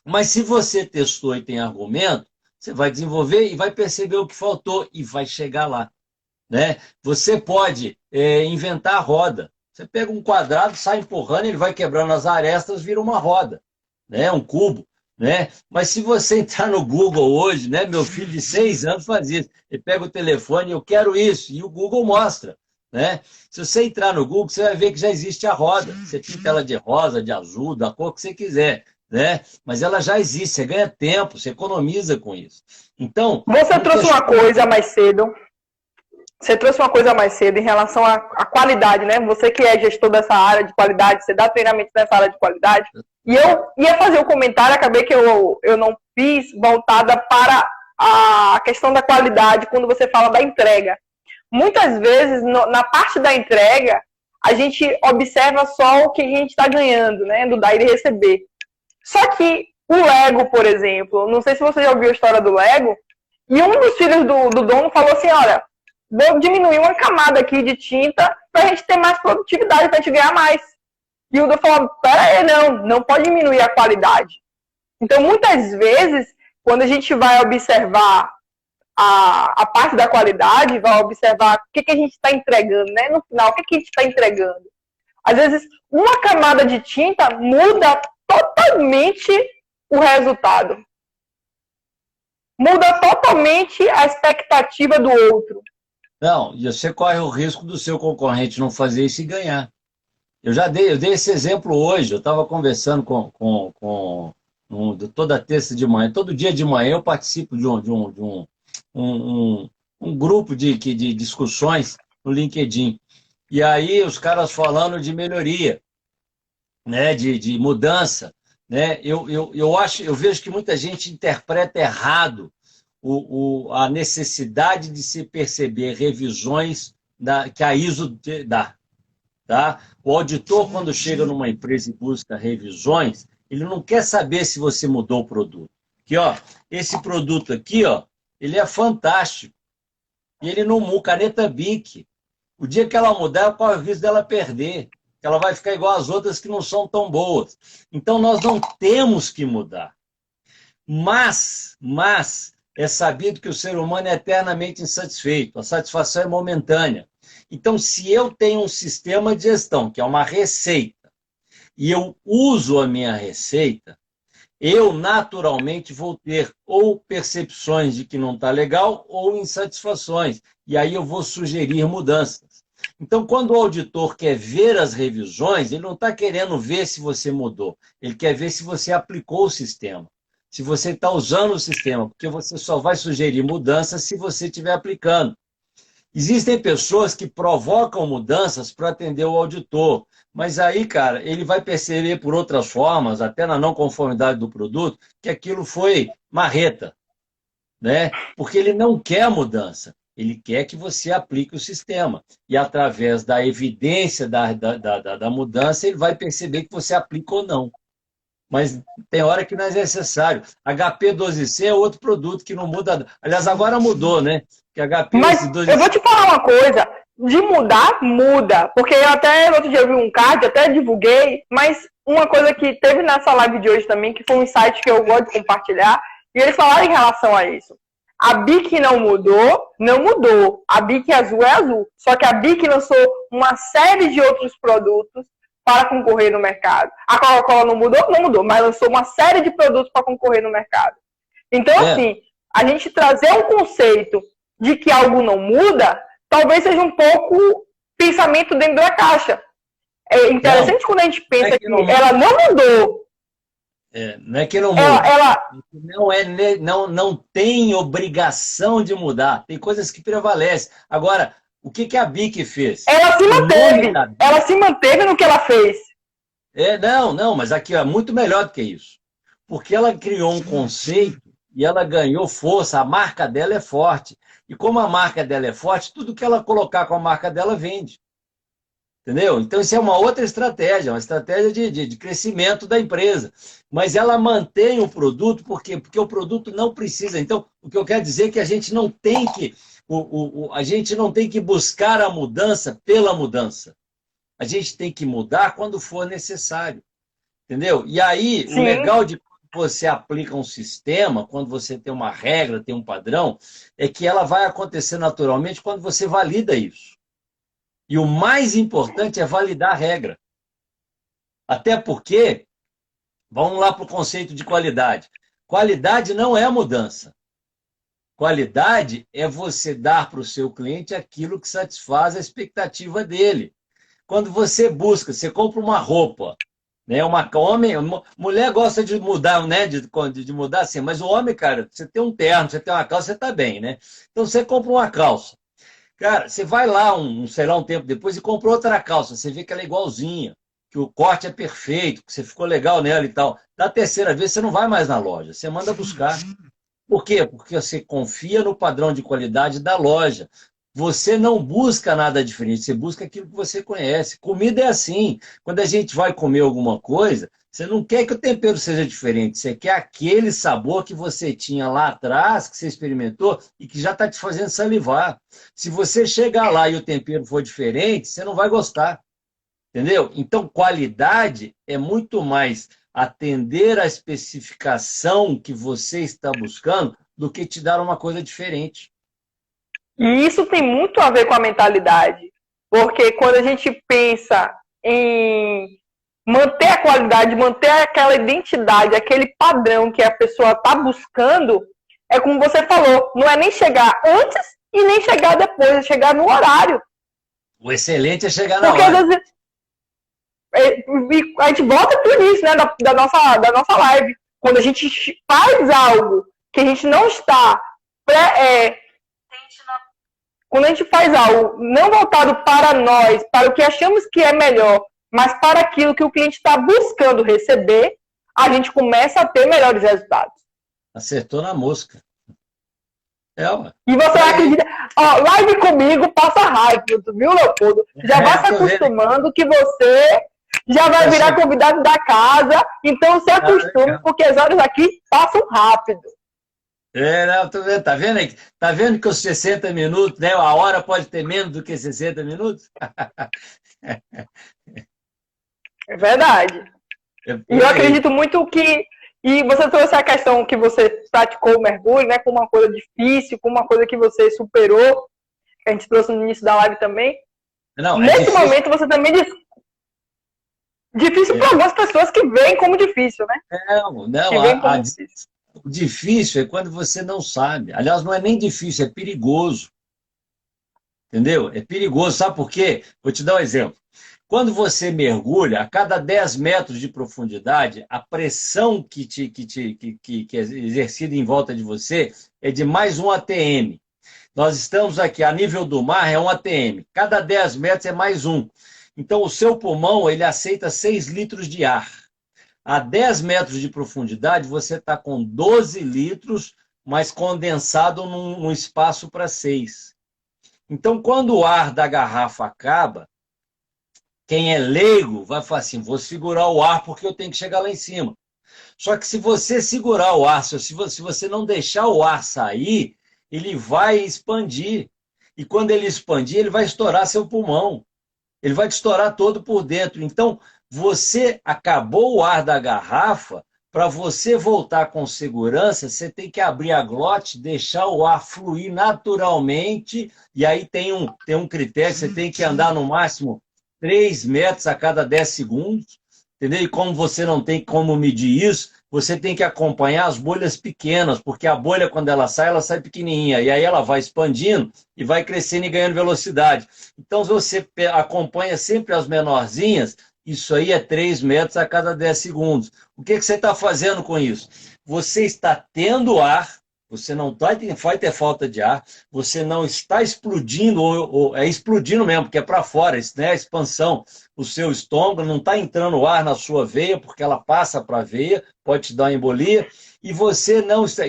[SPEAKER 2] Mas se você testou e tem argumento, você vai desenvolver e vai perceber o que faltou e vai chegar lá. Né? Você pode inventar a roda. Você pega um quadrado, sai empurrando, ele vai quebrando as arestas, vira uma roda, né? Um cubo. Né? Mas se você entrar no Google hoje, né? Meu filho de 6 anos faz isso. Ele pega o telefone, eu quero isso, e o Google mostra. né? Se você entrar no Google, você vai ver que já existe a roda. Você pinta ela de rosa, de azul, da cor que você quiser, né? Mas ela já existe, você ganha tempo, você economiza com isso. Então,
[SPEAKER 3] você trouxe uma coisa mais cedo. Você trouxe uma coisa mais cedo em relação à qualidade, né? Você que é gestor dessa área de qualidade, você dá treinamento nessa área de qualidade. E eu ia fazer um comentário, acabei que eu não fiz, voltada para a questão da qualidade, quando você fala da entrega. Muitas vezes, na parte da entrega, a gente observa só o que a gente está ganhando, né? Do dar e receber. Só que o Lego, por exemplo, não sei se você já ouviu a história do Lego, e um dos filhos do dono falou assim, olha, vou diminuir uma camada aqui de tinta para a gente ter mais produtividade, para a gente ganhar mais. E o dono falou, pera aí, não pode diminuir a qualidade. Então, muitas vezes, quando a gente vai observar a parte da qualidade, vai observar o que a gente está entregando, né? No final, o que a gente está entregando. Às vezes, uma camada de tinta muda totalmente o resultado. Muda totalmente a expectativa do outro.
[SPEAKER 2] Não, e você corre o risco do seu concorrente não fazer isso e ganhar. Eu dei esse exemplo hoje. Eu estava conversando toda terça de manhã, todo dia de manhã eu participo de um grupo de discussões no LinkedIn. E aí os caras falando de melhoria, né, de mudança, né? Eu vejo que muita gente interpreta errado a necessidade de se perceber revisões que a ISO dá. Tá? O auditor, quando chega numa empresa e busca revisões, ele não quer saber se você mudou o produto. Aqui, ó, esse produto aqui, ó, ele é fantástico. E ele não muda, caneta Bic. O dia que ela mudar, qual é o risco dela perder? Ela vai ficar igual às outras que não são tão boas. Então, nós não temos que mudar. Mas é sabido que o ser humano é eternamente insatisfeito. A satisfação é momentânea. Então, se eu tenho um sistema de gestão, que é uma receita, e eu uso a minha receita, eu naturalmente vou ter ou percepções de que não está legal ou insatisfações. E aí eu vou sugerir mudanças. Então, quando o auditor quer ver as revisões, ele não está querendo ver se você mudou. Ele quer ver se você aplicou o sistema. Se você está usando o sistema, porque você só vai sugerir mudanças se você estiver aplicando. Existem pessoas que provocam mudanças para atender o auditor, mas aí, cara, ele vai perceber por outras formas, até na não conformidade do produto, que aquilo foi marreta, né? Porque ele não quer a mudança, ele quer que você aplique o sistema. E através da evidência da mudança, ele vai perceber que você aplica ou não. Mas tem hora que não é necessário. HP12C é outro produto que não muda. Aliás, agora mudou, né? Que HP12C...
[SPEAKER 3] Mas eu vou te falar uma coisa. De mudar, muda. Porque eu até, outro dia eu vi um card, até divulguei, mas uma coisa que teve nessa live de hoje também, que foi um insight que eu gosto de compartilhar, e eles falaram em relação a isso. A BIC não mudou, não mudou. A BIC azul é azul. Só que a BIC lançou uma série de outros produtos para concorrer no mercado. A Coca-Cola não mudou? Não mudou, mas lançou uma série de produtos para concorrer no mercado. Então, assim, a gente trazer um conceito de que algo não muda, talvez seja um pouco pensamento dentro da caixa. É interessante quando a gente pensa que ela não mudou.
[SPEAKER 2] Não é que não muda. Não tem obrigação de mudar. Tem coisas que prevalecem. Agora, o que a BIC fez?
[SPEAKER 3] Ela se manteve. Ela se manteve no que ela fez.
[SPEAKER 2] Não, mas aqui é muito melhor do que isso. Porque ela criou um conceito e ela ganhou força. A marca dela é forte. E como a marca dela é forte, tudo que ela colocar com a marca dela vende. Entendeu? Então, isso é uma outra estratégia, uma estratégia de crescimento da empresa. Mas ela mantém o produto, por quê? Porque o produto não precisa. Então, o que eu quero dizer é que a gente não tem que... a gente não tem que buscar a mudança pela mudança. A gente tem que mudar quando for necessário. Entendeu? E aí, Sim. O legal de quando você aplica um sistema, quando você tem uma regra, tem um padrão, é que ela vai acontecer naturalmente quando você valida isso. E o mais importante é validar a regra. Até porque, vamos lá para o conceito de qualidade. Qualidade não é mudança. Qualidade é você dar para o seu cliente aquilo que satisfaz a expectativa dele. Quando você busca, você compra uma roupa, né? Mulher gosta de mudar, né? De mudar assim, mas o homem, cara, você tem um terno, você tem uma calça, você está bem, né? Então você compra uma calça. Cara, você vai lá, sei lá, um tempo depois e compra outra calça. Você vê que ela é igualzinha, que o corte é perfeito, que você ficou legal nela e tal. Da terceira vez, você não vai mais na loja, você manda buscar. Por quê? Porque você confia no padrão de qualidade da loja. Você não busca nada diferente, você busca aquilo que você conhece. Comida é assim. Quando a gente vai comer alguma coisa, você não quer que o tempero seja diferente, você quer aquele sabor que você tinha lá atrás, que você experimentou e que já está te fazendo salivar. Se você chegar lá e o tempero for diferente, você não vai gostar. Entendeu? Então, qualidade é muito mais atender à especificação que você está buscando do que te dar uma coisa diferente.
[SPEAKER 3] E isso tem muito a ver com a mentalidade. Porque quando a gente pensa em manter a qualidade, manter aquela identidade, aquele padrão que a pessoa está buscando, é como você falou, não é nem chegar antes e nem chegar depois, é chegar no horário.
[SPEAKER 2] O excelente é chegar na
[SPEAKER 3] Porque
[SPEAKER 2] hora.
[SPEAKER 3] às vezes a gente volta pro início, né, da nossa live. Quando a gente faz algo que a gente não está quando a gente faz algo não voltado para nós, para o que achamos que é melhor, mas para aquilo que o cliente está buscando receber, a gente começa a ter melhores resultados.
[SPEAKER 2] Acertou na mosca.
[SPEAKER 3] E você acredita, ó, live comigo passa rápido, viu, Leopoldo? Já vai se acostumando que você já vai virar convidado da casa, então se acostume, porque as horas aqui passam rápido.
[SPEAKER 2] Não, tô vendo, tá vendo que os 60 minutos, né? A hora pode ter menos do que 60 minutos?
[SPEAKER 3] É verdade. E eu acredito muito que... E você trouxe a questão que você praticou o mergulho, né? Com uma coisa difícil, com uma coisa que você superou. Que a gente trouxe no início da live também.
[SPEAKER 2] Não,
[SPEAKER 3] nesse momento você também diz... Difícil para algumas pessoas que veem como difícil, né?
[SPEAKER 2] Não, o difícil é quando você não sabe. Aliás, não é nem difícil, é perigoso. Entendeu? É perigoso. Sabe por quê? Vou te dar um exemplo. Quando você mergulha, a cada 10 metros de profundidade, a pressão que é exercida em volta de você é de mais 1 atm. Nós estamos aqui, a nível do mar é 1 atm. Cada 10 metros é mais 1. Então, o seu pulmão ele aceita 6 litros de ar. A 10 metros de profundidade, você está com 12 litros, mas condensado num espaço para 6. Então, quando o ar da garrafa acaba, quem é leigo vai falar assim, vou segurar o ar porque eu tenho que chegar lá em cima. Só que se você segurar o ar, se você não deixar o ar sair, ele vai expandir. E quando ele expandir, ele vai estourar seu pulmão. Ele vai te estourar todo por dentro. Então, você acabou o ar da garrafa, para você voltar com segurança, você tem que abrir a glote, deixar o ar fluir naturalmente, e aí tem um critério, você tem que andar no máximo 3 metros a cada 10 segundos, entendeu? E como você não tem como medir isso, você tem que acompanhar as bolhas pequenas, porque a bolha, quando ela sai pequenininha, e aí ela vai expandindo e vai crescendo e ganhando velocidade. Então, se você acompanha sempre as menorzinhas, isso aí é 3 metros a cada 10 segundos. O que você está fazendo com isso? Você está tendo ar, você não vai ter falta de ar, você não está explodindo, ou é explodindo mesmo, porque é para fora, isso, né? A expansão, o seu estômago, não está entrando ar na sua veia, porque ela passa para a veia, pode te dar uma embolia, e você não está...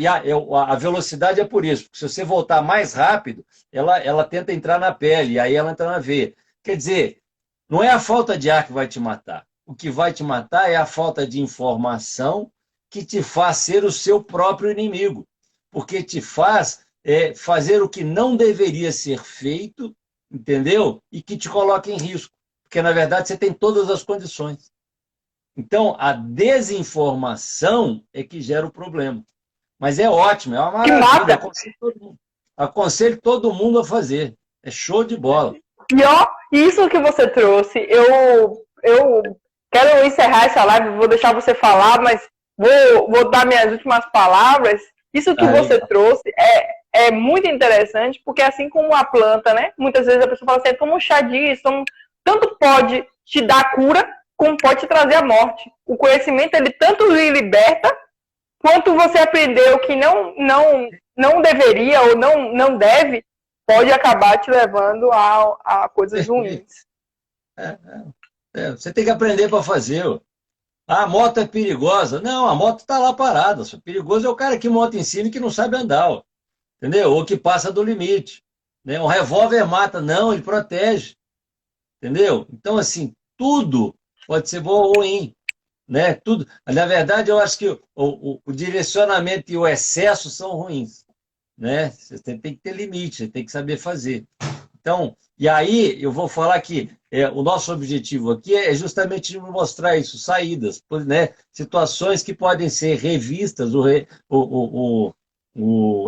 [SPEAKER 2] A velocidade é por isso, porque se você voltar mais rápido, ela tenta entrar na pele, e aí ela entra na veia. Quer dizer, não é a falta de ar que vai te matar. O que vai te matar é a falta de informação que te faz ser o seu próprio inimigo. Porque te faz fazer o que não deveria ser feito, entendeu? E que te coloca em risco. Porque, na verdade, você tem todas as condições. Então, a desinformação é que gera o problema. Mas é ótimo, é uma maravilha. Aconselho todo mundo a fazer. É show de bola.
[SPEAKER 3] E ó, isso que você trouxe, eu quero encerrar essa live, vou deixar você falar, mas vou dar minhas últimas palavras. Isso que você trouxe é muito interessante, porque assim como a planta, né? Muitas vezes a pessoa fala assim, toma um chá disso, tanto pode te dar cura, como pode te trazer a morte. O conhecimento, ele tanto lhe liberta, quanto você aprendeu que não deveria ou não deve, pode acabar te levando a coisas ruins.
[SPEAKER 2] Você tem que aprender para fazer. A moto é perigosa. Não, a moto está lá parada. O perigoso é o cara que monta em cima e que não sabe andar. Ó. Entendeu? Ou que passa do limite. Né? Um revólver mata. Não, ele protege. Entendeu? Então, assim, tudo pode ser bom ou ruim. Né? Tudo. Na verdade, eu acho que o direcionamento e o excesso são ruins. Né? Você tem que ter limite, você tem que saber fazer. Então, e aí eu vou falar que o nosso objetivo aqui é justamente mostrar isso, saídas, né? Situações que podem ser revistas,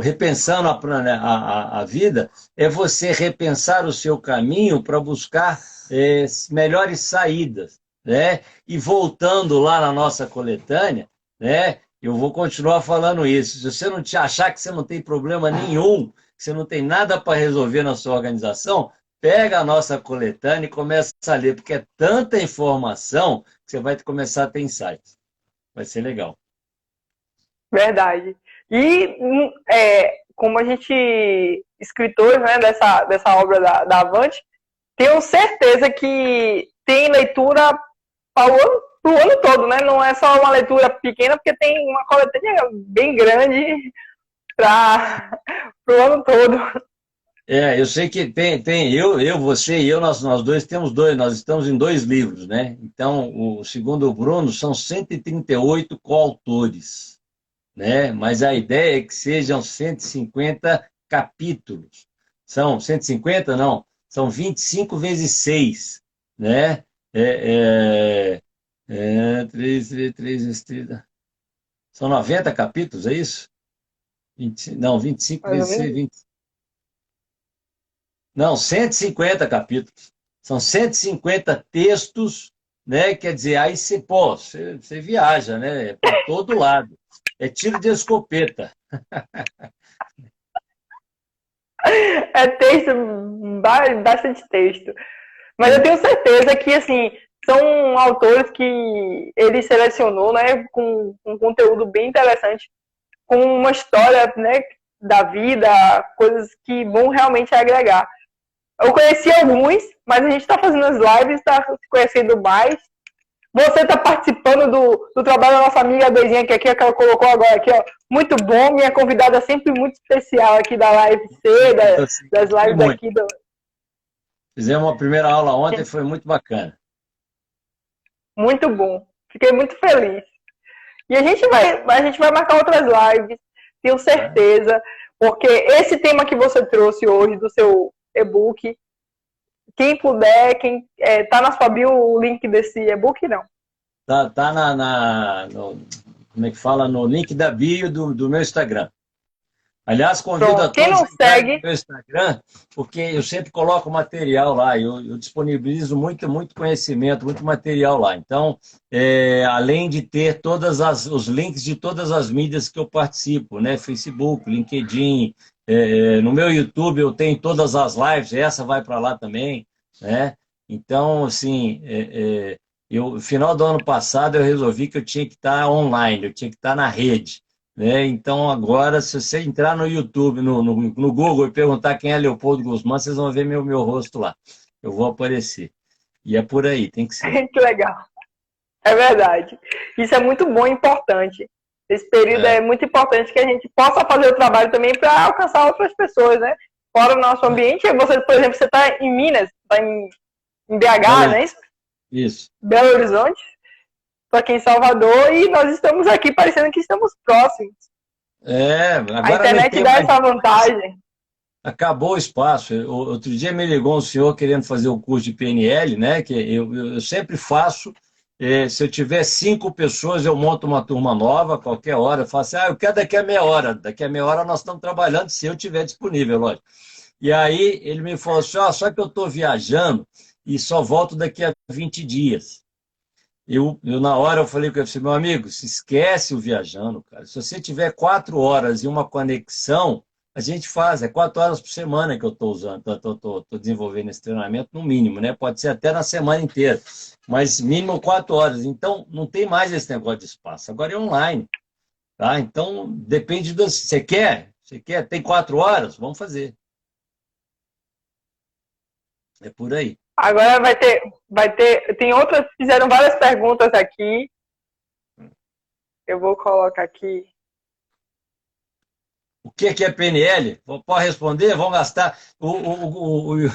[SPEAKER 2] repensando a vida, é você repensar o seu caminho para buscar melhores saídas, né? E voltando lá na nossa coletânea, né? Eu vou continuar falando isso. Se você não achar que você não tem problema nenhum, que você não tem nada para resolver na sua organização, pega a nossa coletânea e começa a ler, porque é tanta informação que você vai começar a ter insights. Vai ser legal.
[SPEAKER 3] Verdade. E como a gente, escritores, né, dessa obra da Avante, tenho certeza que tem leitura para o ano todo, né? Não é só uma leitura pequena, porque tem uma coletânea bem grande para o ano todo.
[SPEAKER 2] Eu sei que tem você e eu, nós dois temos nós estamos em 2 livros, né? Então, segundo o Bruno, são 138 coautores, né? Mas a ideia é que sejam 150 capítulos. São 150? Não, são 25 vezes 6, né? 3, são 90 capítulos, é isso? 25 vezes 6, 20. Não, 150 capítulos. São 150 textos, né? Quer dizer, aí você viaja, né? Para todo lado. É tiro de escopeta.
[SPEAKER 3] É texto, bastante texto. Mas eu tenho certeza que, assim, são autores que ele selecionou, né, com um conteúdo bem interessante, com uma história, né, da vida, coisas que vão realmente agregar. Eu conheci alguns, mas a gente está fazendo as lives, está se conhecendo mais. Você está participando do trabalho da nossa amiga Bezinha, que ela colocou agora aqui, ó. Muito bom, minha convidada é sempre muito especial aqui da Live C, das lives aqui do...
[SPEAKER 2] Fizemos uma primeira aula ontem, foi muito bacana.
[SPEAKER 3] Muito bom. Fiquei muito feliz. E a gente vai marcar outras lives, tenho certeza, porque esse tema que você trouxe hoje do seu e-book, quem puder, tá na sua bio o link desse e-book, não?
[SPEAKER 2] Tá como é que fala? No link da bio do meu Instagram. Aliás, convido a todos a entrarem no meu Instagram, porque eu sempre coloco material lá, eu disponibilizo muito conhecimento, muito material lá. Então, além de ter os links de todas as mídias que eu participo, né? Facebook, LinkedIn, no meu YouTube eu tenho todas as lives, essa vai para lá também, né? Então, assim, no final do ano passado eu resolvi que eu tinha que estar online, eu tinha que estar na rede. Né? Então, agora, se você entrar no YouTube, no Google e perguntar quem é Leopoldo Guzmán, vocês vão ver meu rosto lá. Eu vou aparecer. E é por aí, tem que ser.
[SPEAKER 3] Que legal. É verdade. Isso é muito bom e importante. Esse período é muito importante que a gente possa fazer o trabalho também para alcançar outras pessoas, né? Fora do nosso ambiente. Você, por exemplo, você está em Minas, está em BH, não é isso?
[SPEAKER 2] Isso.
[SPEAKER 3] Belo Horizonte. Estou aqui em Salvador e nós estamos aqui parecendo que estamos próximos.
[SPEAKER 2] Agora
[SPEAKER 3] a internet dá essa vantagem.
[SPEAKER 2] Acabou o espaço. Outro dia me ligou um senhor querendo fazer o curso de PNL, né? Que eu sempre faço. Se eu tiver 5 pessoas, eu monto uma turma nova, qualquer hora. Eu falo assim, eu quero daqui a meia hora. Daqui a meia hora nós estamos trabalhando, se eu estiver disponível, lógico. E aí ele me falou assim, só que eu estou viajando e só volto daqui a 20 dias. Na hora eu falei com ele, meu amigo, se esquece o viajando, cara. Se você tiver 4 horas e uma conexão, a gente faz, é 4 horas por semana que eu estou usando, estou desenvolvendo esse treinamento no mínimo, né? Pode ser até na semana inteira, mas mínimo 4 horas. Então, não tem mais esse negócio de espaço. Agora é online, tá? Então, depende do... Você quer? Você quer? Tem 4 horas? Vamos fazer. É por aí.
[SPEAKER 3] Agora tem outras, fizeram várias perguntas aqui. Eu vou colocar aqui.
[SPEAKER 2] O que é PNL? Pode responder? Vão gastar. Como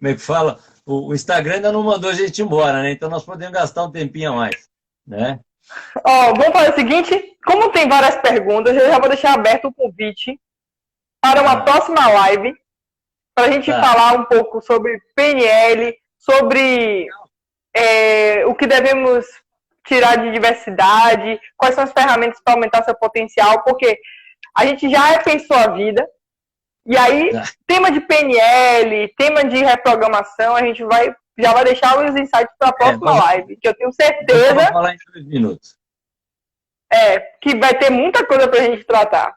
[SPEAKER 2] é que fala? O Instagram ainda não mandou a gente embora, né? Então nós podemos gastar um tempinho a mais, né?
[SPEAKER 3] Ó, vamos fazer o seguinte: como tem várias perguntas, eu já vou deixar aberto o convite para uma próxima live, para a gente falar um pouco sobre PNL, sobre o que devemos tirar de diversidade, quais são as ferramentas para aumentar seu potencial, porque a gente já pensou a vida, e aí, tema de PNL, tema de reprogramação, a gente já vai deixar os insights para a próxima live, que eu tenho certeza...
[SPEAKER 2] Vou falar em 2 minutos.
[SPEAKER 3] Que vai ter muita coisa para a gente tratar.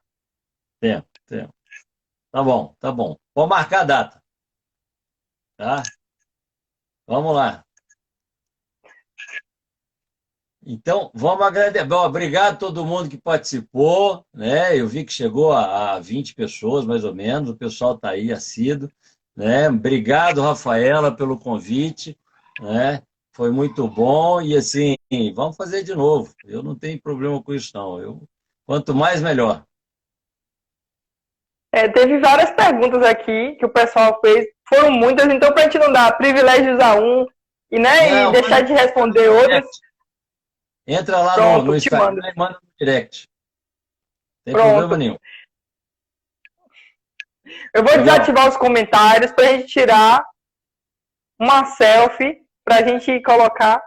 [SPEAKER 2] Tempo. Tá bom. Vou marcar a data. Tá? Vamos lá. Então, vamos agradecer. Bom, obrigado a todo mundo que participou, né? Eu vi que chegou a 20 pessoas, mais ou menos. O pessoal está aí assíduo, né? Obrigado, Rafaela, pelo convite, né? Foi muito bom e, assim, vamos fazer de novo. Eu não tenho problema com isso, não. Quanto mais, melhor.
[SPEAKER 3] Teve várias perguntas aqui que o pessoal fez. Foram muitas, então, para a gente não dar privilégios a um e deixar de responder outras...
[SPEAKER 2] Entra lá no Instagram e manda no direct. Não tem problema nenhum.
[SPEAKER 3] Eu vou desativar os comentários para a gente tirar uma selfie, para a gente colocar.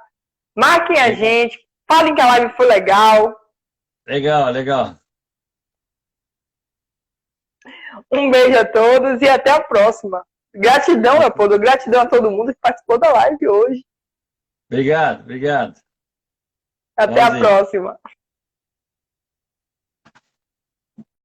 [SPEAKER 3] Marquem a gente, falem que a live foi legal.
[SPEAKER 2] Legal.
[SPEAKER 3] Um beijo a todos e até a próxima. Gratidão, Leopoldo. Gratidão a todo mundo que participou da live hoje.
[SPEAKER 2] Obrigado.
[SPEAKER 3] Até a próxima.